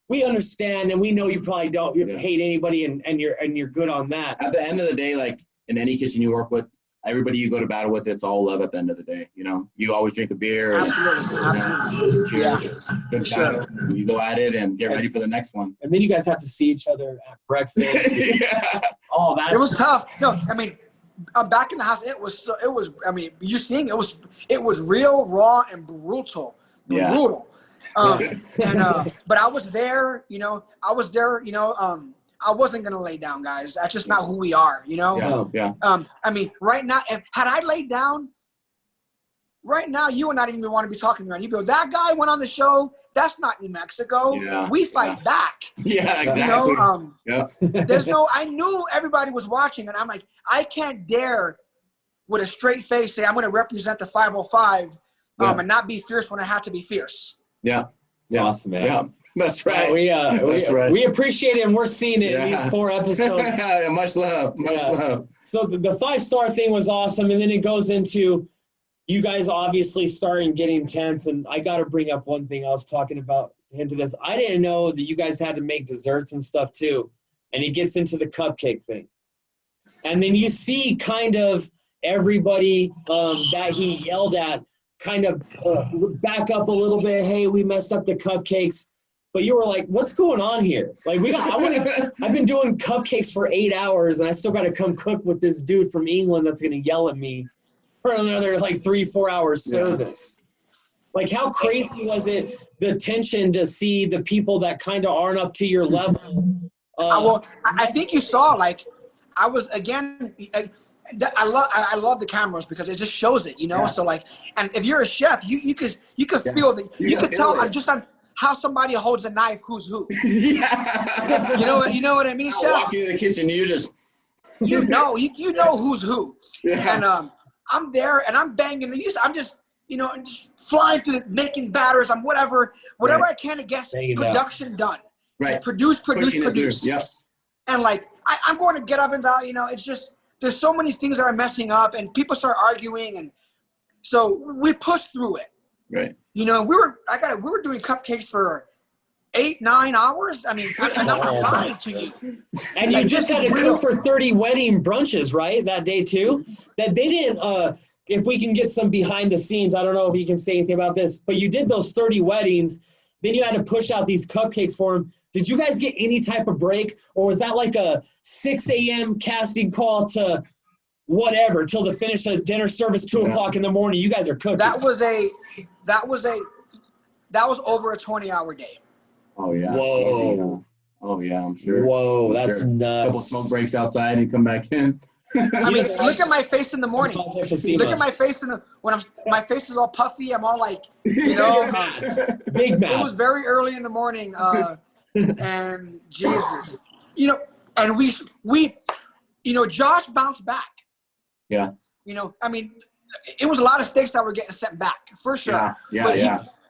Speaker 1: we understand, and we know you probably don't hate anybody, and you're good on that.
Speaker 2: At the end of the day, like in any kitchen you work with, everybody you go to battle with, it's all love at the end of the day. You know, you always drink a beer.
Speaker 3: Absolutely.
Speaker 2: Cheers. Good battle. You go at it and get ready for the next one.
Speaker 1: And then you guys have to see each other at breakfast. Oh,
Speaker 3: it was tough. No, I mean, back in the house, it was. I mean, you seeing it was real, raw, and brutal. Brutal. But I was there. I wasn't gonna lay down, guys. That's just not who we are, you know. I mean, right now, had I laid down, right now, you would not even want to be talking to me. You'd go, that guy went on the show. That's not New Mexico. We fight back.
Speaker 2: Yeah, exactly.
Speaker 3: There's no. I knew everybody was watching, and I'm like, I can't dare, with a straight face, say I'm going to represent the 505, and not be fierce when I have to be fierce.
Speaker 2: Yeah,
Speaker 1: it's awesome, man.
Speaker 2: Yeah. That's right.
Speaker 1: We appreciate it, and we're seeing it in these 4 episodes.
Speaker 2: Much love.
Speaker 1: So the 5-star thing was awesome, and then it goes into you guys obviously starting getting tense. And I got to bring up one thing I was talking about into this. I didn't know that you guys had to make desserts and stuff too. And he gets into the cupcake thing, and then you see kind of everybody that he yelled at kind of back up a little bit. Hey, we messed up the cupcakes. But you were like, what's going on here? Like, I've been doing cupcakes for 8 hours, and I still got to come cook with this dude from England that's going to yell at me for another, 3-4 hour service. Like, how crazy was it, the tension to see the people that kind of aren't up to your level?
Speaker 3: Well, I think you saw, like, I was, again, I love the cameras because it just shows it, you know? So, like, and if you're a chef, you could feel that. You could tell just on how somebody holds a knife, who's who. You know what I mean, Chef?
Speaker 2: Walking in the kitchen, you just
Speaker 3: you know who's who. And I'm there and I'm banging. I'm just flying through, making batters. I'm whatever I can to get production done.
Speaker 2: Right.
Speaker 3: Just produce.
Speaker 2: Yep.
Speaker 3: And like I'm going to get up and down. It's just there's so many things that are messing up, and people start arguing, and so we push through it.
Speaker 2: Right.
Speaker 3: We were doing cupcakes for 8-9 hours. I mean, I'm not lying to you.
Speaker 1: And you just had to cook for 30 wedding brunches, right? That day too. That they didn't. If we can get some behind the scenes, I don't know if you can say anything about this, but you did those 30 weddings. Then you had to push out these cupcakes for them. Did you guys get any type of break, or was that like a 6 a.m. casting call to whatever till the finish of dinner service 2 o'clock in the morning? You guys are cooking.
Speaker 3: That was over a 20-hour day.
Speaker 2: Oh yeah.
Speaker 1: Whoa.
Speaker 2: Oh yeah, I'm sure.
Speaker 1: Whoa,
Speaker 2: I'm
Speaker 1: that's
Speaker 2: sure.
Speaker 1: nuts.
Speaker 2: A couple smoke breaks outside and come back in.
Speaker 3: I mean, look at my face in the morning. Look at my face my face is all puffy. I'm all like, you know,
Speaker 1: big mad.
Speaker 3: It was very early in the morning, and Jesus, you know, and we, you know, Josh bounced back.
Speaker 2: Yeah.
Speaker 3: You know, I mean, it was a lot of stakes that were getting sent back for sure.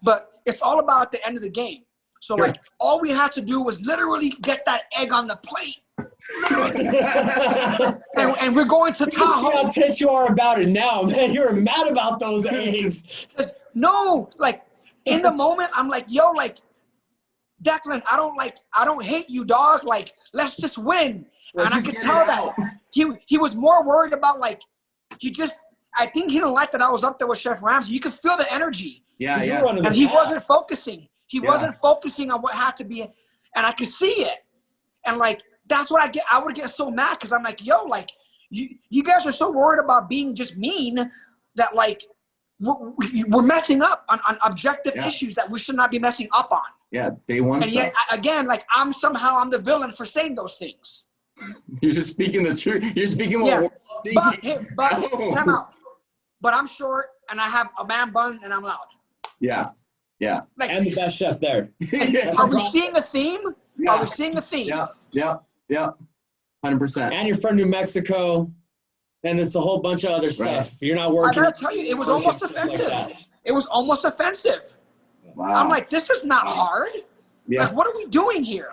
Speaker 3: But it's all about the end of the game. So like, all we had to do was literally get that egg on the plate. and we're going to Tahoe.
Speaker 1: See how tense you are about it now, man. You're mad about those eggs.
Speaker 3: No, like in the moment, I'm like, yo, like Declan, I don't hate you, dog. Like, let's just win. And I could tell that he was more worried about like I think he didn't like that I was up there with Chef Ramsay. You could feel the energy.
Speaker 2: Yeah.
Speaker 3: And he wasn't focusing. He wasn't focusing on what had to be, and I could see it. And like, that's what I get. I would get so mad because I'm like, yo, like, you guys are so worried about being just mean that like we're messing up on objective issues that we should not be messing up on.
Speaker 2: Yeah, day one.
Speaker 3: And yet, again, like I'm the villain for saying those things.
Speaker 2: You're just speaking the truth. You're speaking what we're thinking.
Speaker 3: But time out. But I'm short and I have a man bun and I'm loud.
Speaker 2: Yeah.
Speaker 1: Like, and the best chef there.
Speaker 3: Are we seeing a theme? Yeah. Are we seeing a theme?
Speaker 2: Yeah. 100%.
Speaker 1: And you're from New Mexico, and it's a whole bunch of other stuff. Right. You're not working.
Speaker 3: I gotta tell you, it was almost offensive. It was almost offensive. Wow. I'm like, this is not hard. Yeah. Like, what are we doing here?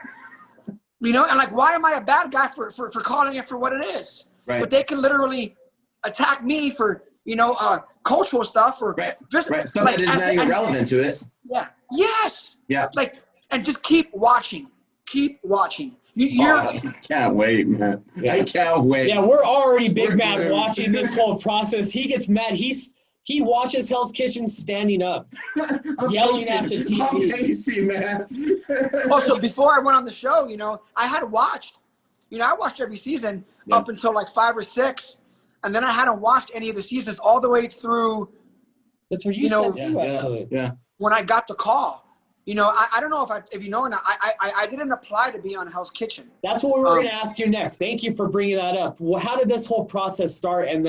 Speaker 3: You know, and like, why am I a bad guy for calling it for what it is? Right. But they can literally attack me for, you know, cultural stuff or
Speaker 2: stuff like, that is not irrelevant to it.
Speaker 3: Yeah. Yes.
Speaker 2: Yeah.
Speaker 3: Like, and just keep watching. Keep watching.
Speaker 2: I can't wait, man. Yeah. I can't wait.
Speaker 1: Yeah, we're already big mad watching this whole process. He gets mad. He watches Hell's Kitchen standing up, yelling at the TV.
Speaker 2: Amazing, man.
Speaker 3: Also, before I went on the show, you know, I watched every season up until like 5 or 6, and then I hadn't watched any of the seasons all the way through.
Speaker 1: That's what you said too, actually.
Speaker 2: Yeah.
Speaker 3: When I got the call. You know, I don't know if you know or not, I didn't apply to be on Hell's Kitchen.
Speaker 1: That's what we were going to ask you next. Thank you for bringing that up. Well, how did this whole process start, and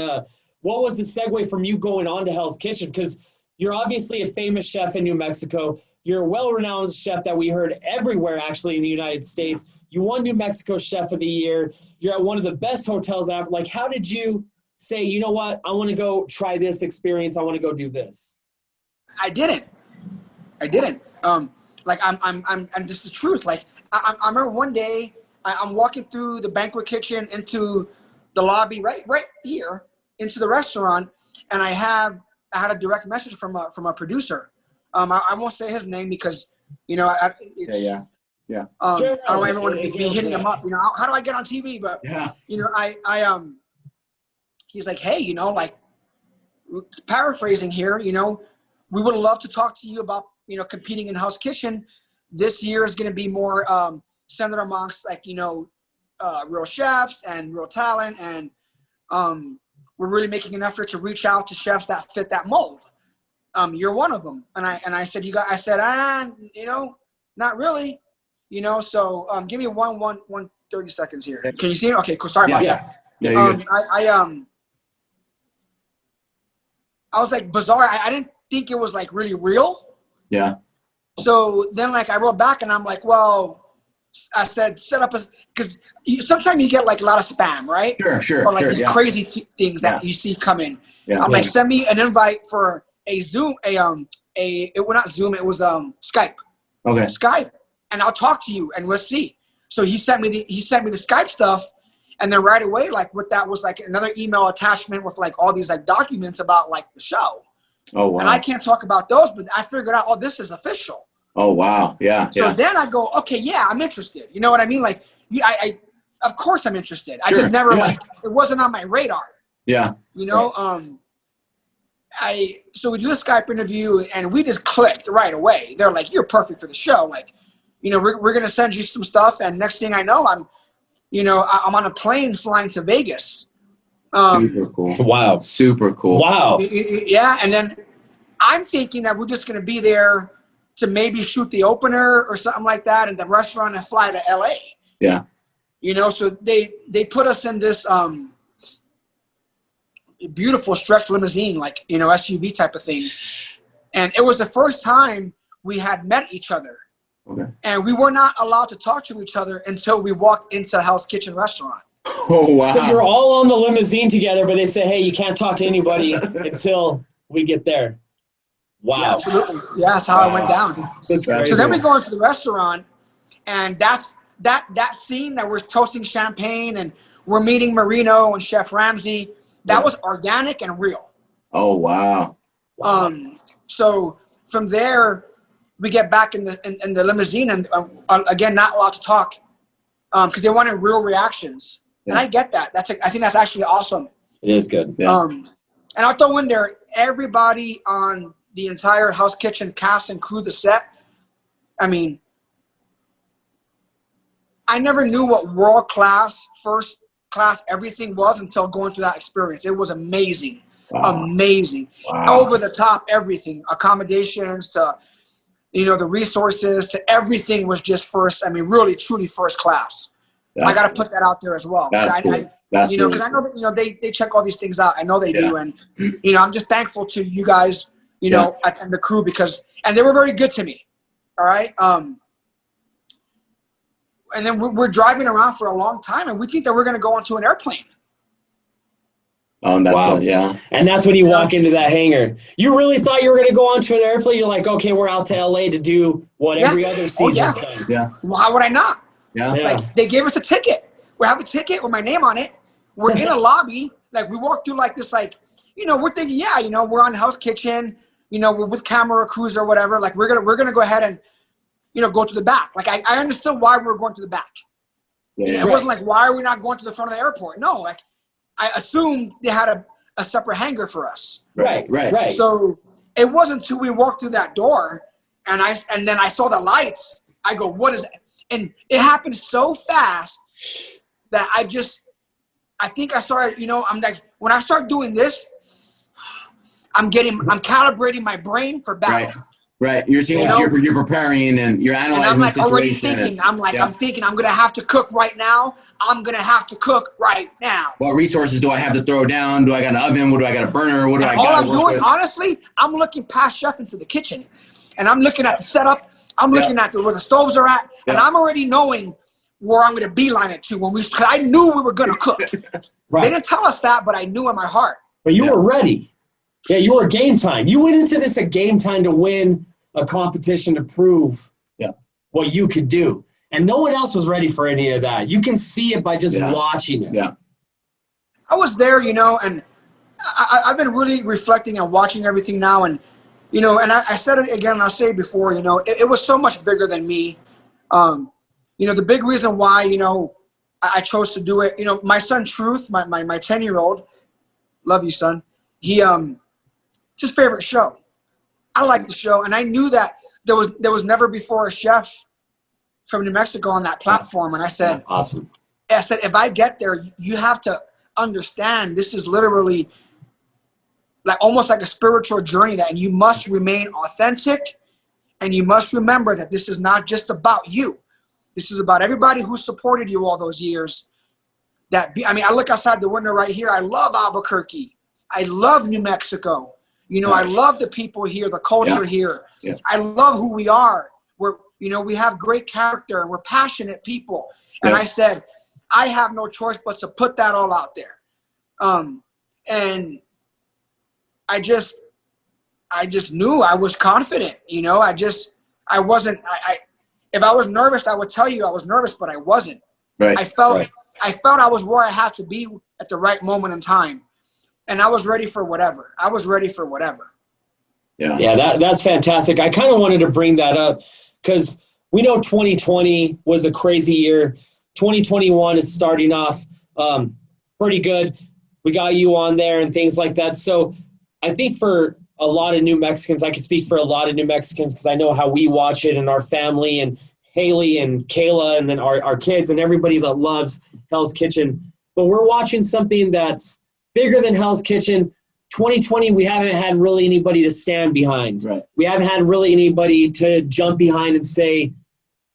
Speaker 1: what was the segue from you going on to Hell's Kitchen? Because you're obviously a famous chef in New Mexico. You're a well-renowned chef that we heard everywhere, actually, in the United States. You won New Mexico Chef of the Year. You're at one of the best hotels ever. Like, how did you say, you know what, I want to go try this experience. I want to go do this?
Speaker 3: I didn't. Like I'm just the truth. Like I remember one day I'm walking through the banquet kitchen into the lobby right here into the restaurant, and I had a direct message from a producer. I won't say his name because, you know,
Speaker 2: yeah.
Speaker 3: I don't even want to be hitting him up. You know, how do I get on TV? But you know, I he's like, hey, you know, like paraphrasing here, you know, we would love to talk to you about, you know, competing in Hell's Kitchen. This year is going to be more centered amongst, like, you know, real chefs and real talent. And we're really making an effort to reach out to chefs that fit that mold. You're one of them. And I said, you know, not really, you know, so give me 30 seconds here. Can you see it? Okay, cool. Sorry about that.
Speaker 2: Yeah,
Speaker 3: I was like, bizarre. I didn't think it was like really real.
Speaker 2: Yeah.
Speaker 3: So then, like, I wrote back and I'm like, well, I said, set up because sometimes you get like a lot of spam, right?
Speaker 2: Sure.
Speaker 3: Or like these crazy things that you see come in. Yeah. I'm like, send me an invite for a Zoom, it was not Zoom, it was Skype.
Speaker 2: Okay.
Speaker 3: Skype, and I'll talk to you and we'll see. So he sent me the Skype stuff, and then right away, like, what that was, like another email attachment with like all these like documents about like the show.
Speaker 2: Oh wow.
Speaker 3: And I can't talk about those, but I figured out, this is official.
Speaker 2: Oh wow. Yeah.
Speaker 3: So then I go, okay, yeah, I'm interested. You know what I mean? Like, I of course I'm interested. I just never like, it wasn't on my radar.
Speaker 2: Yeah.
Speaker 3: You know, so we do the Skype interview and we just clicked right away. They're like, you're perfect for the show. Like, you know, we're going to send you some stuff. And next thing I know, I'm on a plane flying to Vegas.
Speaker 2: Super cool.
Speaker 1: Wow.
Speaker 2: Super cool.
Speaker 1: Wow.
Speaker 3: Yeah. And then I'm thinking that we're just going to be there to maybe shoot the opener or something like that in the restaurant and fly to LA.
Speaker 2: Yeah.
Speaker 3: You know, so they put us in this beautiful stretch limousine, like, you know, SUV type of thing. And it was the first time we had met each other.
Speaker 2: Okay.
Speaker 3: And we were not allowed to talk to each other until we walked into Hell's Kitchen restaurant.
Speaker 2: Oh, wow.
Speaker 1: So you're all on the limousine together, but they say, hey, you can't talk to anybody until we get there. Wow.
Speaker 3: Yeah, absolutely. Yeah, that's how it went down.
Speaker 1: That's crazy.
Speaker 3: So then we go into the restaurant, and that's that scene that we're toasting champagne and we're meeting Marino and Chef Ramsay. That was organic and real.
Speaker 2: Oh, wow.
Speaker 3: So from there, we get back in the limousine, and again, not allowed to talk because they wanted real reactions. Yeah. And I get that. I think that's actually awesome.
Speaker 1: It is good. Yeah.
Speaker 3: And I'll throw in there, everybody on the entire Hell's Kitchen cast and crew, the set. I mean, I never knew what world class, first class everything was until going through that experience. It was amazing. Wow. Amazing. Wow. Over the top, everything. Accommodations to, you know, the resources to everything was just first. I mean, really, truly first class. I got to put that out there as well. Because I know that, you know, they check all these things out. I know they do. And, you know, I'm just thankful to you guys, you know, and the crew and they were very good to me. All right. And then we're driving around for a long time, and we think that we're going to go onto an airplane.
Speaker 2: Oh, and that's
Speaker 1: And that's when you walk into that hangar. You really thought you were going to go onto an airplane? You're like, okay, we're out to LA to do what every other season's done.
Speaker 2: Yeah.
Speaker 3: Well, how would I not?
Speaker 2: Yeah.
Speaker 3: Like, they gave us a ticket. We have a ticket with my name on it. We're in a lobby. Like, we walk through like this, like, you know, we're thinking, you know, we're on Hell's Kitchen. You know, we're with camera crews or whatever. Like, we're gonna go ahead and, you know, go to the back. Like, I understood why we were going to the back.
Speaker 2: Yeah,
Speaker 3: you know, it wasn't like, why are we not going to the front of the airport? No, like, I assumed they had a separate hangar for us.
Speaker 2: Right.
Speaker 3: So it wasn't until we walked through that door and then I saw the lights. I go, what is it? And it happened so fast that I think I started, you know, I'm like, when I start doing this, I'm calibrating my brain for battle.
Speaker 2: Right. You're seeing you're preparing and you're analyzing
Speaker 3: and I'm like
Speaker 2: the
Speaker 3: already
Speaker 2: situation.
Speaker 3: thinking. I'm thinking I'm going to have to cook right now.
Speaker 2: What resources do I have to throw down? Do I got an oven? What do I got a burner? What do I got?
Speaker 3: All I'm doing, honestly, I'm looking past chef into the kitchen, and I'm looking at the setup. I'm looking at where the stoves are at, and I'm already knowing where I'm going to beeline it to because I knew we were going to cook. They didn't tell us that, but I knew in my heart.
Speaker 1: But you were ready. Yeah, you were game time. You went into this at game time to win a competition to prove what you could do. And no one else was ready for any of that. You can see it by just watching it.
Speaker 2: Yeah.
Speaker 3: I was there, you know, and I've been really reflecting and watching everything now. And, you know, and I said it again, and I'll say it before, you know, it was so much bigger than me. You know, the big reason why, you know, I chose to do it, you know, my son Truth, my 10-year-old, love you, son. It's his favorite show. I like the show, and I knew that there was never before a chef from New Mexico on that platform. And I said,
Speaker 1: awesome.
Speaker 3: I said, if I get there, you have to understand this is literally like almost like a spiritual journey and you must remain authentic, and you must remember that this is not just about you. This is about everybody who supported you all those years. I look outside the window right here. I love Albuquerque. I love New Mexico. You know, I love the people here, the culture here. Yeah. I love who we are. We have great character and we're passionate people. And I said, I have no choice but to put that all out there. And I just knew I was confident, you know, if I was nervous, I would tell you I was nervous, but I wasn't.
Speaker 2: Right.
Speaker 3: I felt I was where I had to be at the right moment in time. And I was ready for whatever.
Speaker 1: Yeah, that's fantastic. I kind of wanted to bring that up because we know 2020 was a crazy year. 2021 is starting off pretty good. We got you on there and things like that. So I think for a lot of New Mexicans, I can speak for a lot of New Mexicans because I know how we watch it and our family and Haley and Kayla and then our kids and everybody that loves Hell's Kitchen. But we're watching something that's bigger than Hell's Kitchen, 2020, we haven't had really anybody to stand behind.
Speaker 2: Right.
Speaker 1: We haven't had really anybody to jump behind and say,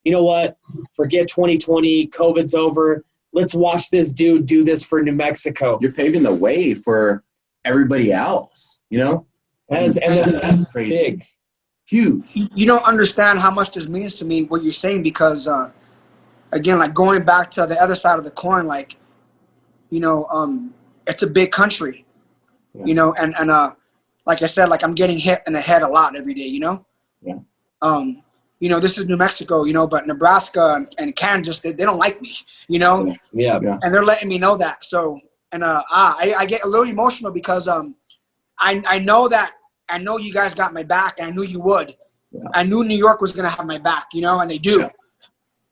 Speaker 1: you know what, forget 2020, COVID's over. Let's watch this dude do this for New Mexico.
Speaker 2: You're paving the way for everybody else, you know?
Speaker 1: And that's
Speaker 2: crazy.
Speaker 1: Big.
Speaker 2: Huge.
Speaker 3: You don't understand how much this means to me, what you're saying, because, again, like going back to the other side of the coin, like, you know, it's a big country, you know, and like I said, like I'm getting hit in the head a lot every day, you know?
Speaker 2: Yeah.
Speaker 3: You know, this is New Mexico, you know, but Nebraska and Kansas, they don't like me, you know?
Speaker 1: Yeah.
Speaker 3: And they're letting me know that. So, and I get a little emotional because I know you guys got my back, and I knew you would. Yeah. I knew New York was going to have my back, you know, and they do,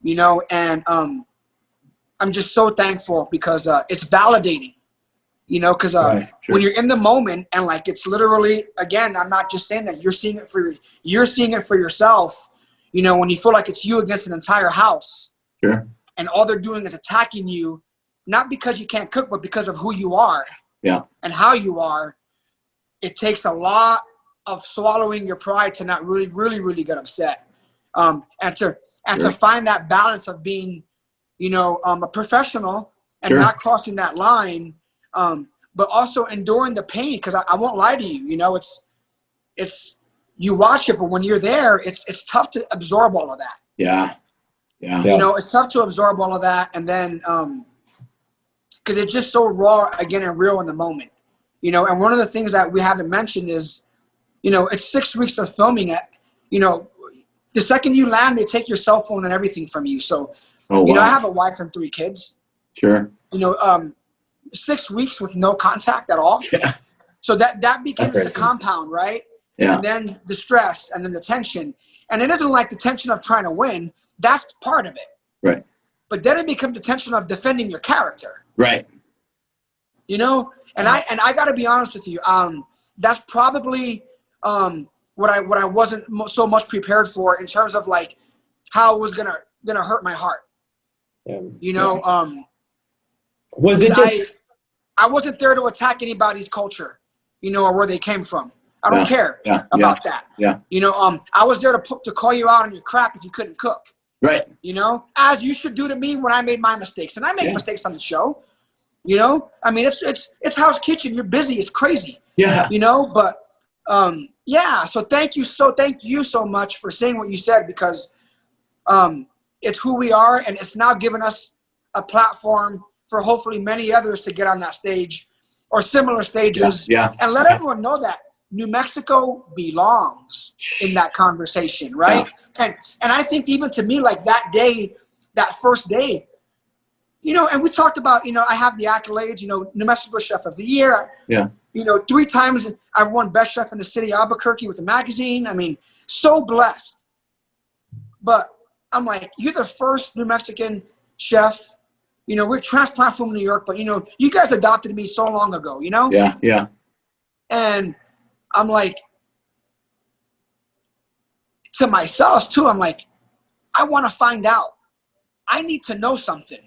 Speaker 3: you know, and I'm just so thankful because it's validating, you know, because when you're in the moment and like it's literally, again, I'm not just saying that, you're seeing it for yourself, you know, when you feel like it's you against an entire house.
Speaker 2: Sure.
Speaker 3: And all they're doing is attacking you, not because you can't cook, but because of who you are.
Speaker 2: Yeah.
Speaker 3: And how you are. It takes a lot of swallowing your pride to not really get upset, and to find that balance of being, you know, a professional and not crossing that line, but also enduring the pain. Because I won't lie to you, you know, it's you watch it, but when you're there, it's tough to absorb all of that.
Speaker 2: Yeah.
Speaker 3: You know, it's tough to absorb all of that, and then because it's just so raw again and real in the moment. You know, and one of the things that we haven't mentioned is, you know, it's 6 weeks of filming it. You know, the second you land, they take your cell phone and everything from you. So, you know, I have a wife and 3 kids.
Speaker 2: Sure.
Speaker 3: You know, 6 weeks with no contact at all.
Speaker 2: Yeah.
Speaker 3: So that becomes a compound, right?
Speaker 2: Yeah.
Speaker 3: And then the stress and then the tension. And it isn't like the tension of trying to win. That's part of it.
Speaker 2: Right.
Speaker 3: But then it becomes the tension of defending your character.
Speaker 2: Right.
Speaker 3: You know? And I got to be honest with you. That's probably what I wasn't so much prepared for in terms of like how it was gonna hurt my heart. Yeah. You know,
Speaker 1: was it just?
Speaker 3: I wasn't there to attack anybody's culture, you know, or where they came from. I don't care about that.
Speaker 2: Yeah.
Speaker 3: You know, I was there to call you out on your crap if you couldn't cook.
Speaker 2: Right.
Speaker 3: You know, as you should do to me when I made my mistakes, and I make mistakes on the show. You know, I mean, it's House Kitchen. You're busy. It's crazy.
Speaker 2: Yeah.
Speaker 3: You know, but so thank you so much for saying what you said, because it's who we are, and it's now given us a platform for hopefully many others to get on that stage or similar stages.
Speaker 2: Yeah.
Speaker 3: And let everyone know that New Mexico belongs in that conversation, right? Yeah. And I think even to me, like that day, that first day, you know, and we talked about, you know, I have the accolades, you know, New Mexico Chef of the Year.
Speaker 2: Yeah.
Speaker 3: You know, 3 times I've won Best Chef in the City of Albuquerque with the magazine. I mean, so blessed. But I'm like, you're the first New Mexican chef. You know, we're transplant from New York, but, you know, you guys adopted me so long ago, you know?
Speaker 2: Yeah, yeah.
Speaker 3: And I'm like, to myself, too, I'm like, I want to find out. I need to know something.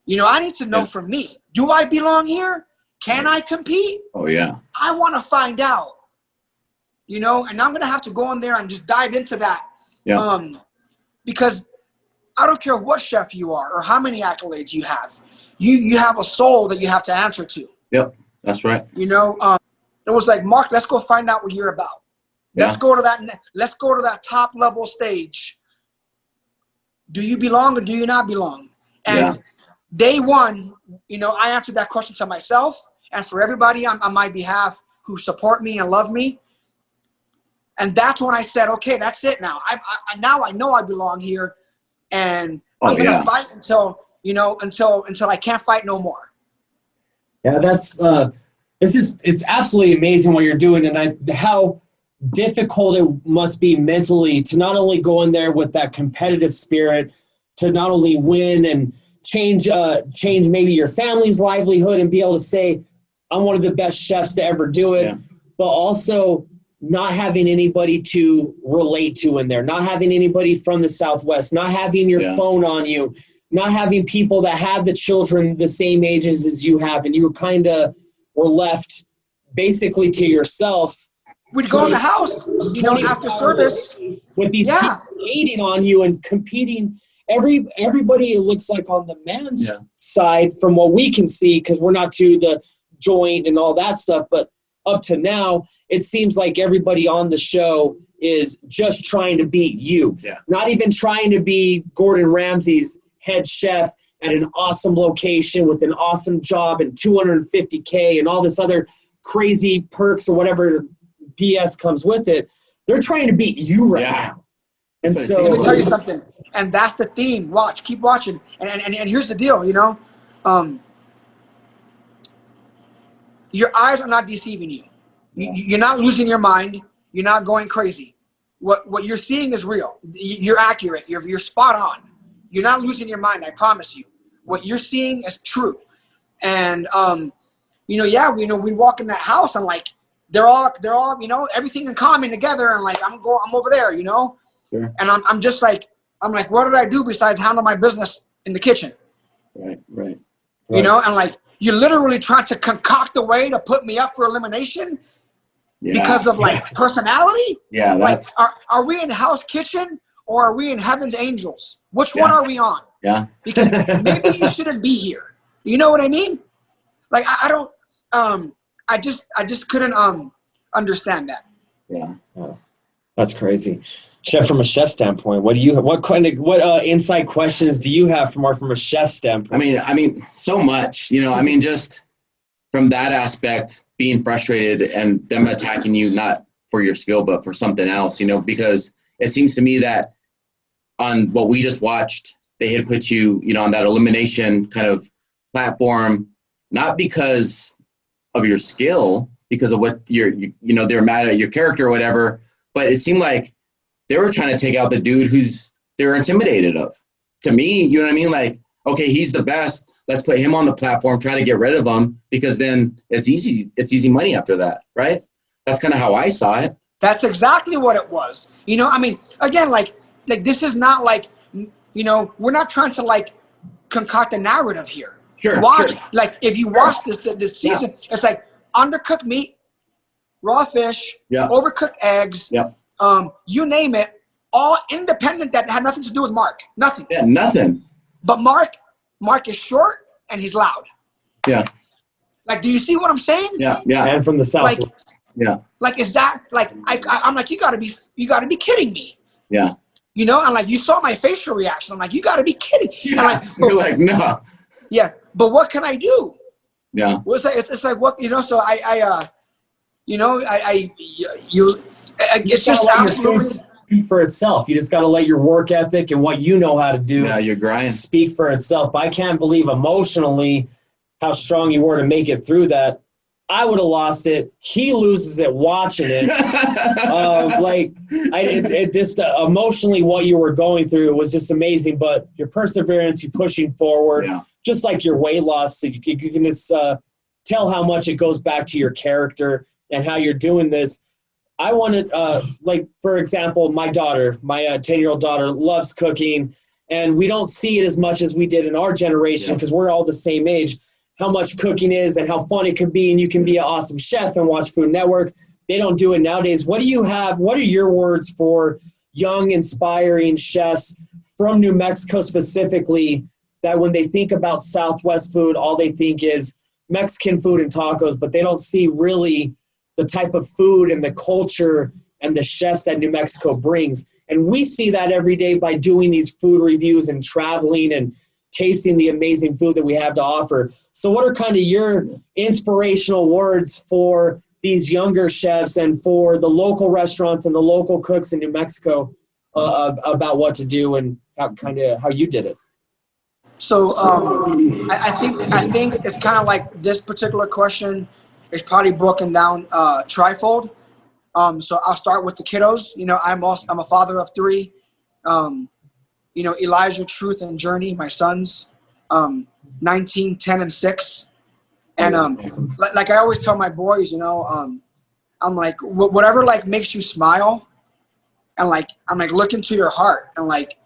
Speaker 3: You know, I need to know from me. Do I belong here? Can I compete?
Speaker 2: Oh, yeah.
Speaker 3: I want to find out. You know, and I'm going to have to go in there and just dive into that.
Speaker 2: Yeah.
Speaker 3: Because I don't care what chef you are or how many accolades you have. You have a soul that you have to answer to.
Speaker 2: Yep, that's right.
Speaker 3: You know, it was like, Mark, let's go find out what you're about.
Speaker 2: Yeah.
Speaker 3: Let's go to that top level stage. Do you belong or do you not belong? And day one, you know, I answered that question to myself and for everybody on my behalf who support me and love me. And that's when I said, okay, that's it now. Now I know I belong here, and I'm going to fight until I can't fight no more.
Speaker 1: Yeah, it's absolutely amazing what you're doing, and how difficult it must be mentally to not only go in there with that competitive spirit, to not only win and change maybe your family's livelihood and be able to say, I'm one of the best chefs to ever do it, but also not having anybody to relate to in there, not having anybody from the Southwest, not having your phone on you, not having people that have the children the same ages as you have, and you kind of were left basically to yourself.
Speaker 3: We'd go in the house, after service.
Speaker 1: With these people hating on you and competing. Everybody, it looks like on the man's side, from what we can see, because we're not to the joint and all that stuff, but up to now, it seems like everybody on the show is just trying to beat you. Yeah. Not even trying to be Gordon Ramsay's head chef at an awesome location with an awesome job and $250K and all this other crazy perks or whatever BS comes with it. They're trying to beat you right now. And so
Speaker 3: let me tell you something. And that's the theme. Watch, keep watching. And here's the deal, your eyes are not deceiving you. You're not losing your mind. You're not going crazy. What you're seeing is real. You're accurate. You're spot on. You're not losing your mind. I promise you. What you're seeing is true. And we walk in that house and like they're all everything in common together, and like I'm over there, Sure. And I'm just like what did I do besides handle my business in the kitchen?
Speaker 2: Right.
Speaker 3: And like you're literally trying to concoct a way to put me up for elimination because of like personality.
Speaker 2: Yeah, that's
Speaker 3: like are we in Hell's Kitchen or are we in Heaven's Angels? Which one are we on?
Speaker 2: Yeah.
Speaker 3: Because maybe you shouldn't be here. You know what I mean? Like I don't I just couldn't understand that.
Speaker 2: Yeah.
Speaker 1: Oh, that's crazy. Chef, from a chef standpoint, what inside questions do you have from a chef standpoint?
Speaker 2: I mean, so much, just from that aspect, being frustrated and them attacking you, not for your skill, but for something else, because it seems to me that on what we just watched, they had put you, on that elimination kind of platform, not because of your skill, because of what they're mad at your character or whatever, but it seemed like they were trying to take out the dude they're intimidated of. To me, you know what I mean? Like, okay, he's the best. Let's put him on the platform, try to get rid of him, because then it's easy money after that, right? That's kind of how I saw it.
Speaker 3: That's exactly what it was. Again, like this is not like, we're not trying to like concoct a narrative here.
Speaker 2: Sure.
Speaker 3: Like if you watch this season, it's like undercooked meat, raw fish, overcooked eggs, you name it, all independent, that had nothing to do with Marc. Nothing.
Speaker 2: Yeah, nothing.
Speaker 3: But Marc is short and he's loud.
Speaker 2: Yeah.
Speaker 3: Like, do you see what I'm saying?
Speaker 2: Yeah.
Speaker 1: And from the South.
Speaker 3: Like, like, is that like I'm like, you gotta be kidding me.
Speaker 2: Yeah.
Speaker 3: And like you saw my facial reaction. I'm like, you gotta be kidding.
Speaker 2: Yeah.
Speaker 3: Like,
Speaker 2: you're like, no.
Speaker 3: Yeah, but what can I do?
Speaker 2: Yeah.
Speaker 3: It's like what so it's just absolutely
Speaker 1: speak for itself. You just got to let your work ethic and what you know how to do
Speaker 2: your grind
Speaker 1: speak for itself. But I can't believe emotionally how strong you were to make it through that. I would have lost it. He loses it watching it. It just emotionally what you were going through was just amazing. But your perseverance, you pushing forward, just like your weight loss, you can just tell how much it goes back to your character and how you're doing this. I wanted, for example, my 10-year-old daughter loves cooking, and we don't see it as much as we did in our generation because we're all the same age, how much cooking is and how fun it can be, and you can be an awesome chef and watch Food Network. They don't do it nowadays. What do you have? What are your words for young, inspiring chefs from New Mexico specifically that when they think about Southwest food, all they think is Mexican food and tacos, but they don't see really the type of food and the culture and the chefs that New Mexico brings. And we see that every day by doing these food reviews and traveling and tasting the amazing food that we have to offer. So what are kind of your inspirational words for these younger chefs and for the local restaurants and the local cooks in New Mexico about what to do and how you did it?
Speaker 3: So I think it's kind of like this particular question is probably broken down trifold. So I'll start with the kiddos. I'm a father of 3. Elijah, Truth, and Journey, my sons, 19, 10, and 6. And like I always tell my boys, I'm like, whatever like makes you smile, and like I'm like, look into your heart, and like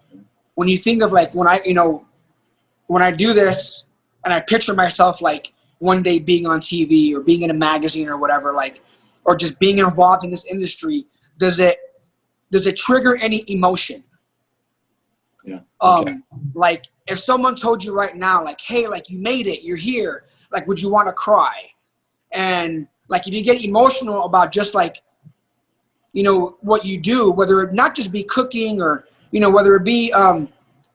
Speaker 3: when you think of like when I do this and I picture myself like one day being on TV or being in a magazine or whatever, like, or just being involved in this industry, does it trigger any emotion?
Speaker 2: Yeah.
Speaker 3: Like if someone told you right now, like, hey, like you made it, you're here, like, would you want to cry? And like, if you get emotional about just like, you know, what you do, whether it not just be cooking or, you know, whether it be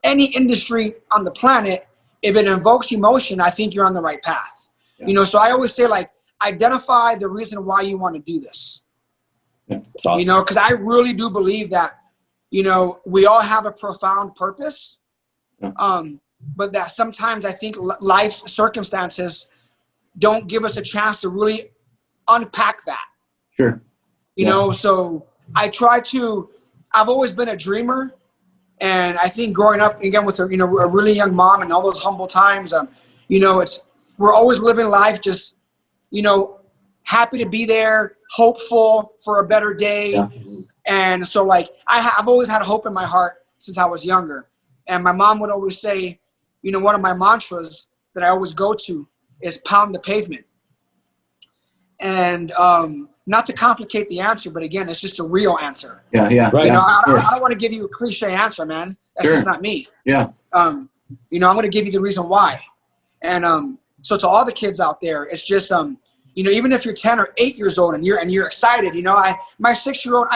Speaker 3: any industry on the planet, if it invokes emotion, I think you're on the right path. Yeah. You know, so I always say, like, identify the reason why you want to do this.
Speaker 2: Yeah, that's awesome.
Speaker 3: You know, because I really do believe that, you know, we all have a profound purpose. Yeah. But that sometimes I think life's circumstances don't give us a chance to really unpack that.
Speaker 2: Sure.
Speaker 3: You know, so I've always been a dreamer. And I think growing up, again, with a really young mom and all those humble times, you know, we're always living life just, you know, happy to be there, hopeful for a better day. Yeah. And so, like, I've always had hope in my heart since I was younger. And my mom would always say, you know, one of my mantras that I always go to is pound the pavement. And not to complicate the answer, but again, it's just a real answer.
Speaker 2: Yeah, yeah.
Speaker 3: Right. You know, I don't want to give you a cliche answer, man. That's just not me.
Speaker 2: Yeah.
Speaker 3: You know, I'm going to give you the reason why. And so to all the kids out there, it's just you know, even if you're 10 or 8 years old and you're excited, you know, my 6-year-old,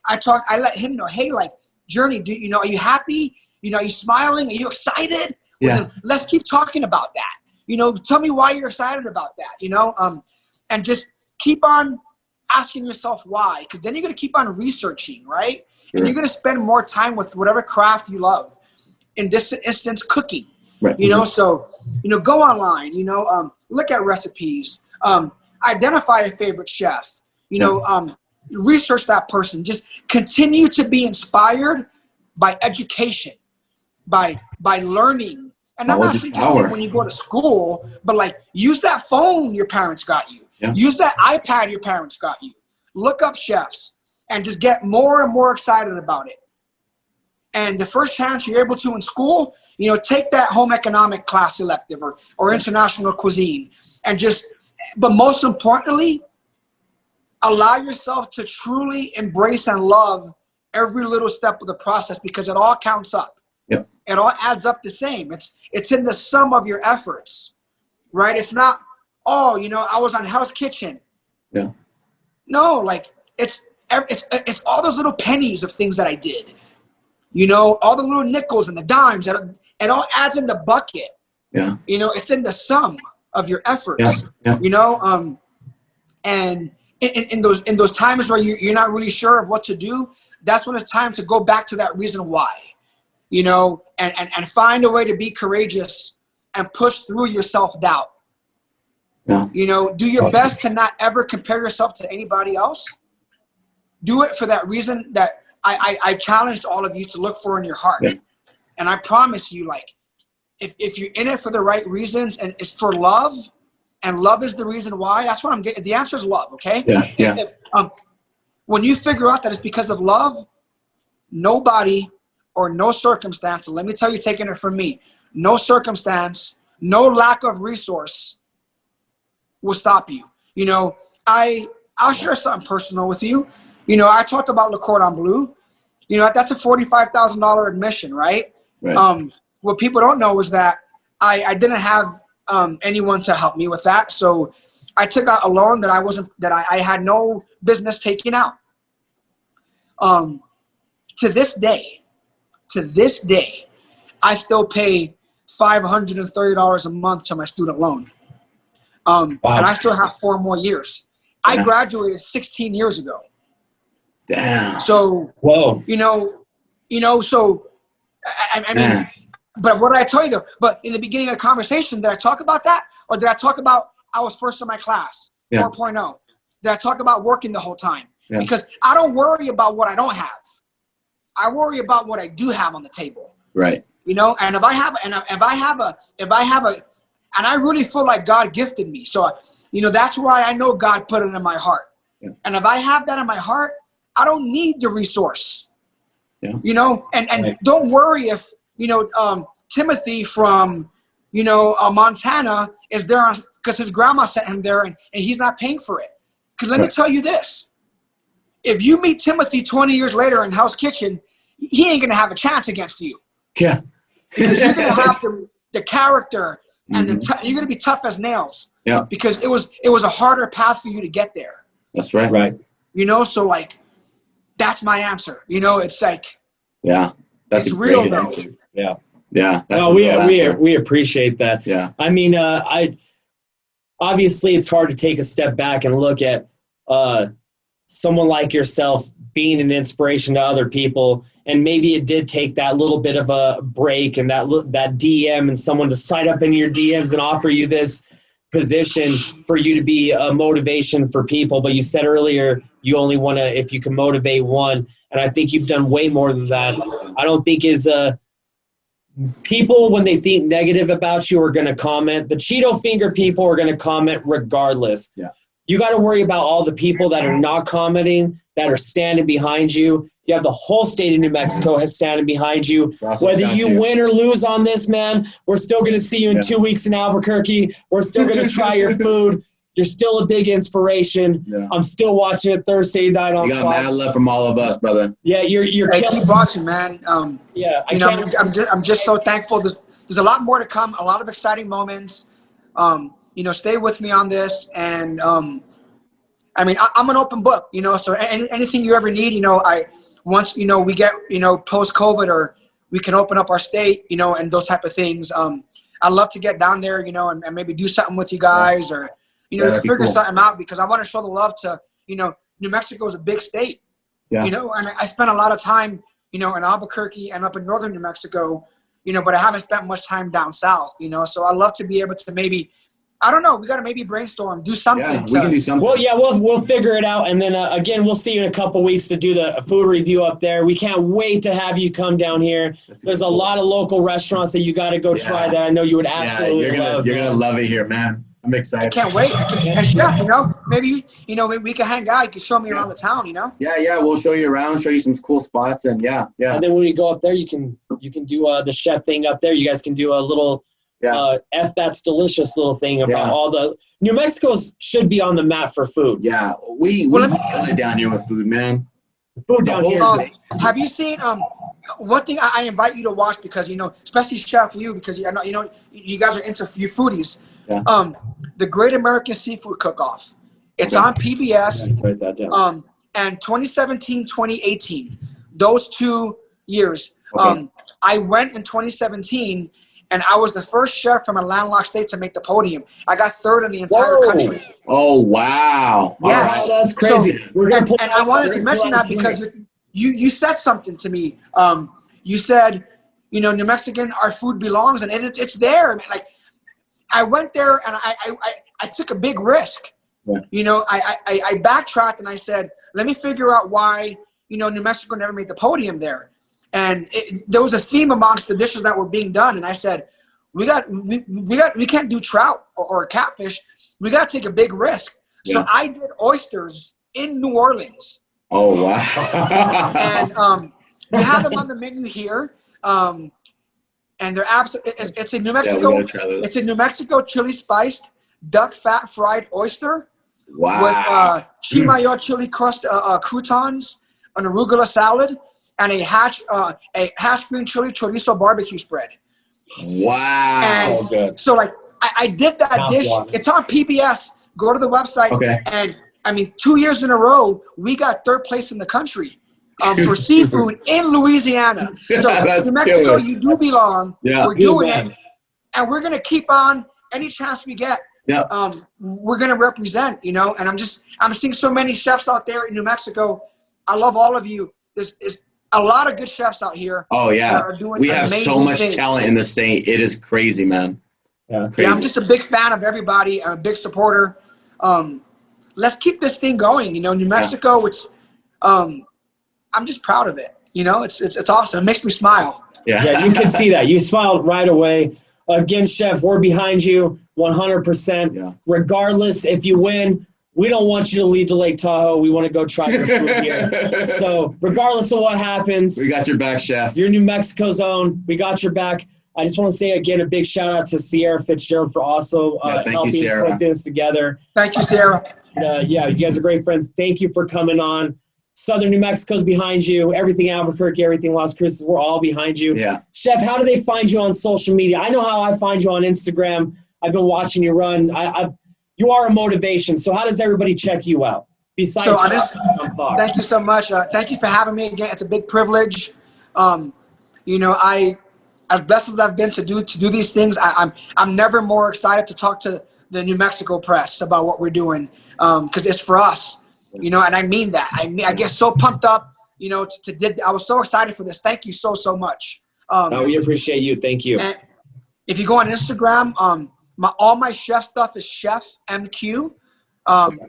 Speaker 3: I let him know, hey, like, Journey, you know, are you happy? You know, are you smiling? Are you excited?
Speaker 2: Yeah.
Speaker 3: Well, let's keep talking about that. You know, tell me why you're excited about that, you know, and just keep on asking yourself why, because then you're going to keep on researching, right? Sure. And you're going to spend more time with whatever craft you love. In this instance, cooking, right. You know, so, you know, go online, you know, look at recipes, identify a favorite chef, you know, research that person, just continue to be inspired by education, by learning. And I'm not saying when you go to school, but like, use that phone your parents got you. Yeah. Use that iPad your parents got you. Look up chefs and just get more and more excited about it. And the first chance you're able to in school, you know, take that home economic class elective or international cuisine and just, but most importantly, allow yourself to truly embrace and love every little step of the process, because it all counts up. Yep. It all adds up the same. It's in the sum of your efforts, right? It's not, oh, you know, I was on Hell's Kitchen.
Speaker 2: Yeah.
Speaker 3: No, like it's all those little pennies of things that I did. You know, all the little nickels and the dimes, it all adds in the bucket.
Speaker 2: Yeah.
Speaker 3: You know, it's in the sum of your efforts. Yeah. You know, and in those times where you're not really sure of what to do, that's when it's time to go back to that reason why. You know, and find a way to be courageous and push through your self-doubt. Yeah. You know, do your best to not ever compare yourself to anybody else. Do it for that reason that I challenged all of you to look for in your heart. Yeah. And I promise you, like, if you're in it for the right reasons and it's for love, and love is the reason why, that's what I'm getting. The answer is love, okay?
Speaker 2: Yeah, yeah.
Speaker 3: When you figure out that it's because of love, nobody or no circumstance, let me tell you, taking it from me, no circumstance, no lack of resource will stop you. You know, I'll share something personal with you. You know, I talk about Le Cordon Bleu. You know, that's a $45,000 admission, right? Right. What people don't know is that I didn't have anyone to help me with that. So I took out a loan that I had no business taking out. To this day, I still pay $530 a month to my student loan. Wow. And I still have 4 more years. Yeah. I graduated 16 years ago.
Speaker 2: Damn.
Speaker 3: So, whoa. You know, so I mean, but what did I tell you though? But in the beginning of the conversation, did I talk about that? Or did I talk about I was first in my class, 4.0? Did I talk about working the whole time? Yeah. Because I don't worry about what I don't have. I worry about what I do have on the table.
Speaker 2: Right.
Speaker 3: You know, and if I have and I really feel like God gifted me. So, you know, that's why I know God put it in my heart. Yeah. And if I have that in my heart, I don't need the resource. Yeah. You know, and right. Don't worry if, you know, Timothy from, you know, Montana is there because his grandma sent him there, and he's not paying for it. Because let me tell you this. If you meet Timothy 20 years later in Hell's Kitchen, he ain't going to have a chance against you.
Speaker 2: Yeah.
Speaker 3: Because you're going to have the character, and you're going to be tough as nails.
Speaker 2: Yeah.
Speaker 3: Because it was a harder path for you to get there.
Speaker 2: That's right.
Speaker 1: Right.
Speaker 3: You know, so like, that's my answer. You know, it's like,
Speaker 2: yeah, that's
Speaker 3: it's
Speaker 2: a
Speaker 3: real
Speaker 2: great
Speaker 3: though.
Speaker 2: answer.
Speaker 1: Yeah.
Speaker 2: Yeah. That's
Speaker 1: no, we appreciate that.
Speaker 2: Yeah.
Speaker 1: I mean, obviously it's hard to take a step back and look at someone like yourself being an inspiration to other people, and maybe it did take that little bit of a break and that DM and someone to sign up in your DMs and offer you this position for you to be a motivation for people. But you said earlier you only want to, if you can motivate one, and I think you've done way more than that. I don't think people, when they think negative about you, are going to comment. The Cheeto finger people are going to comment regardless.
Speaker 2: Yeah.
Speaker 1: You got to worry about all the people that are not commenting, that are standing behind you. You have the whole state of New Mexico standing behind you. Whether you win or lose on this, man, we're still going to see you in 2 weeks in Albuquerque. We're still going to try your food. You're still a big inspiration. Yeah. I'm still watching it Thursday night on Fox.
Speaker 2: You got mad love from all of us, brother.
Speaker 1: Yeah, you're
Speaker 3: hey, keep watching, man.
Speaker 1: Yeah,
Speaker 3: you know, I'm just so thankful. There's a lot more to come. A lot of exciting moments. You know, stay with me on this, and I mean, I'm an open book. You know, so anything you ever need, you know, once you know we get post COVID, or we can open up our state, you know, and those type of things. I'd love to get down there, you know, and maybe do something with you guys, or to figure something out, because I want to show the love to, New Mexico is a big state, and I spent a lot of time, in Albuquerque and up in northern New Mexico, but I haven't spent much time down south, so I love to be able to maybe, I don't know, we got to maybe brainstorm, do something.
Speaker 2: Yeah, we can do something.
Speaker 1: Well, yeah, we'll figure it out. And then, again, we'll see you in a couple weeks to do the food review up there. We can't wait to have you come down here. There's a lot of local restaurants that you got to go try that I know you would absolutely love.
Speaker 2: You're going to love it here, man. I'm excited.
Speaker 3: I can't wait. And Chef, maybe, we can hang out. You can show me around the town,
Speaker 2: Yeah, we'll show you around, show you some cool spots, and yeah.
Speaker 1: And then when you go up there, you can do the chef thing up there. You guys can do a little F That's Delicious little thing about all the New Mexico should be on the map for food.
Speaker 2: Yeah, we kill it down here with food, man.
Speaker 1: Food down here.
Speaker 3: Have you seen one thing I invite you to watch, because especially Chef you, because I know you guys are into you foodies. Yeah. The Great American Seafood Cook-Off. It's on PBS.
Speaker 1: Write that down.
Speaker 3: And 2017, 2018, those 2 years. I went in 2017, and I was the first chef from a landlocked state to make the podium. I got third in the entire country.
Speaker 2: Oh, wow.
Speaker 3: Yes.
Speaker 1: Wow, that's crazy.
Speaker 3: So, and I wanted to mention that because you said something to me. You said, New Mexican, our food belongs, and it's there. I mean, like, I went there, and I took a big risk. Yeah. I backtracked, and I said, let me figure out why, New Mexico never made the podium there. And there was a theme amongst the dishes that were being done. And I said, we can't do trout or catfish. We got to take a big risk. Yeah. So I did oysters in New Orleans.
Speaker 2: Oh, wow.
Speaker 3: And we have them on the menu here. And they're absolutely, it's in New Mexico. It's a New Mexico chili spiced duck fat fried oyster.
Speaker 2: Wow.
Speaker 3: With chimayo chili crust croutons, an arugula salad, and a hash green chili chorizo barbecue spread.
Speaker 2: Wow.
Speaker 3: And good. So like I did that dish. It's on PBS. Go to the website.
Speaker 2: Okay.
Speaker 3: And I mean, 2 years in a row, we got third place in the country for seafood in Louisiana. So New Mexico, you do belong.
Speaker 2: Yeah.
Speaker 3: We're doing it. And we're going to keep on any chance we get.
Speaker 2: Yeah.
Speaker 3: We're going to represent, and I'm seeing so many chefs out there in New Mexico. I love all of you. There's a lot of good chefs out here.
Speaker 2: Oh, yeah.
Speaker 3: That are doing
Speaker 2: we have so much
Speaker 3: things.
Speaker 2: talent in the state. It is crazy, man.
Speaker 1: Yeah.
Speaker 2: Crazy.
Speaker 3: I'm just a big fan of everybody. I'm a big supporter. Let's keep this thing going. New Mexico, it's I'm just proud of it. It's awesome. It makes me smile.
Speaker 1: Yeah, you can see that. You smiled right away. Again, Chef, we're behind you 100%. Yeah. Regardless, if you win, we don't want you to leave to Lake Tahoe. We want to go try your food here. So regardless of what happens.
Speaker 2: We got your back, Chef.
Speaker 1: You're New Mexico's own. We got your back. I just want to say again a big shout out to Sierra Fitzgerald for also helping put this together.
Speaker 3: Thank you, Sierra.
Speaker 1: Yeah, you guys are great friends. Thank you for coming on. Southern New Mexico's behind you. Everything Albuquerque, everything Las Cruces, we're all behind you.
Speaker 2: Yeah.
Speaker 1: Chef, how do they find you on social media? I know how I find you on Instagram. I've been watching you run. You are a motivation. So how does everybody check you out? Besides,
Speaker 3: thank you so much. Thank you for having me again. It's a big privilege. You know, as blessed as I've been to do these things, I'm never more excited to talk to the New Mexico press about what we're doing, because it's for us. You know, and I mean that. I get so pumped up, you know, I was so excited for this. Thank you so much.
Speaker 1: We appreciate you. Thank you.
Speaker 3: And if you go on Instagram, all my chef stuff is Chef MQ.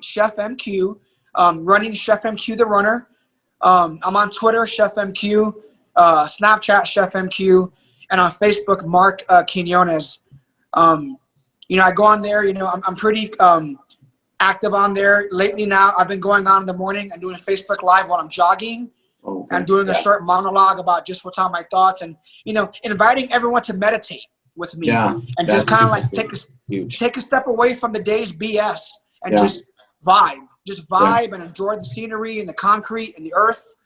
Speaker 3: Chef MQ. Running Chef MQ the runner. I'm on Twitter, Chef MQ, Snapchat, Chef MQ, and on Facebook, Marc Quinones. You know, I go on there. You know, I'm pretty active on there lately. Now I've been going on in the morning and doing a Facebook Live while I'm jogging. And doing a short monologue about just what's on my thoughts, and you know, inviting everyone to meditate with me, and just kind of like take a step away from the day's BS and just vibe and enjoy the scenery and the concrete and the earth.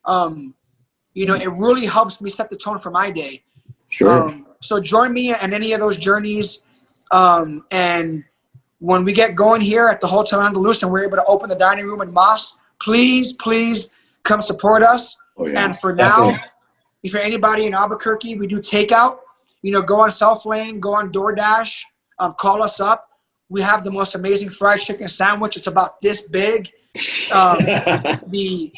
Speaker 3: You know, it really helps me set the tone for my day.
Speaker 2: Sure.
Speaker 3: So join me in any of those journeys, and when we get going here at the Hotel Andalusia and we're able to open the dining room in Moss, please come support us. And for now, if you're anybody in Albuquerque, we do takeout. You know, go on Self-Lane, go on DoorDash, call us up. We have the most amazing fried chicken sandwich. It's about this big. The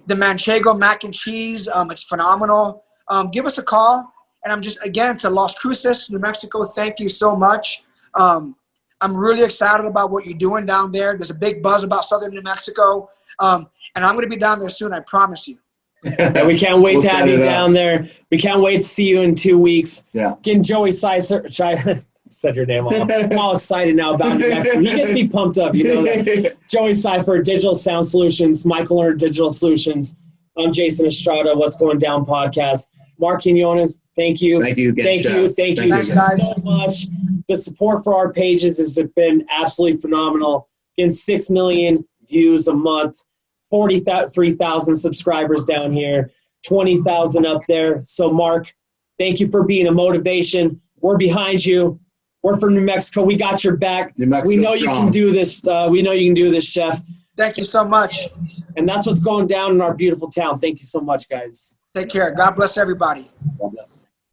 Speaker 3: Manchego mac and cheese, it's phenomenal. Give us a call. And I'm just, again, to Las Cruces, New Mexico, thank you so much. I'm really excited about what you're doing down there. There's a big buzz about Southern New Mexico. And I'm going to be down there soon, I promise you.
Speaker 1: We can't wait to have you down there. We can't wait to see you in 2 weeks.
Speaker 2: Yeah.
Speaker 1: Getting Joey Sicer, said your name. I'm all excited now about New Mexico. He gets me pumped up, you know that. Joey Cipher, Digital Sound Solutions. Michael Lerner, Digital Solutions. I'm Jason Estrada, What's Going Down podcast. Marc Quinones, thank you.
Speaker 2: Thank you again,
Speaker 1: Thank you so much. The support for our pages has been absolutely phenomenal. Getting 6 million views a month. 43,000 subscribers down here, 20,000 up there. So, Marc, thank you for being a motivation. We're behind you. We're from New Mexico. We got your back. We know you can do this. We know you can do this, Chef.
Speaker 3: Thank you so much.
Speaker 1: And that's what's going down in our beautiful town. Thank you so much, guys.
Speaker 3: Take care. God bless everybody.
Speaker 2: God bless.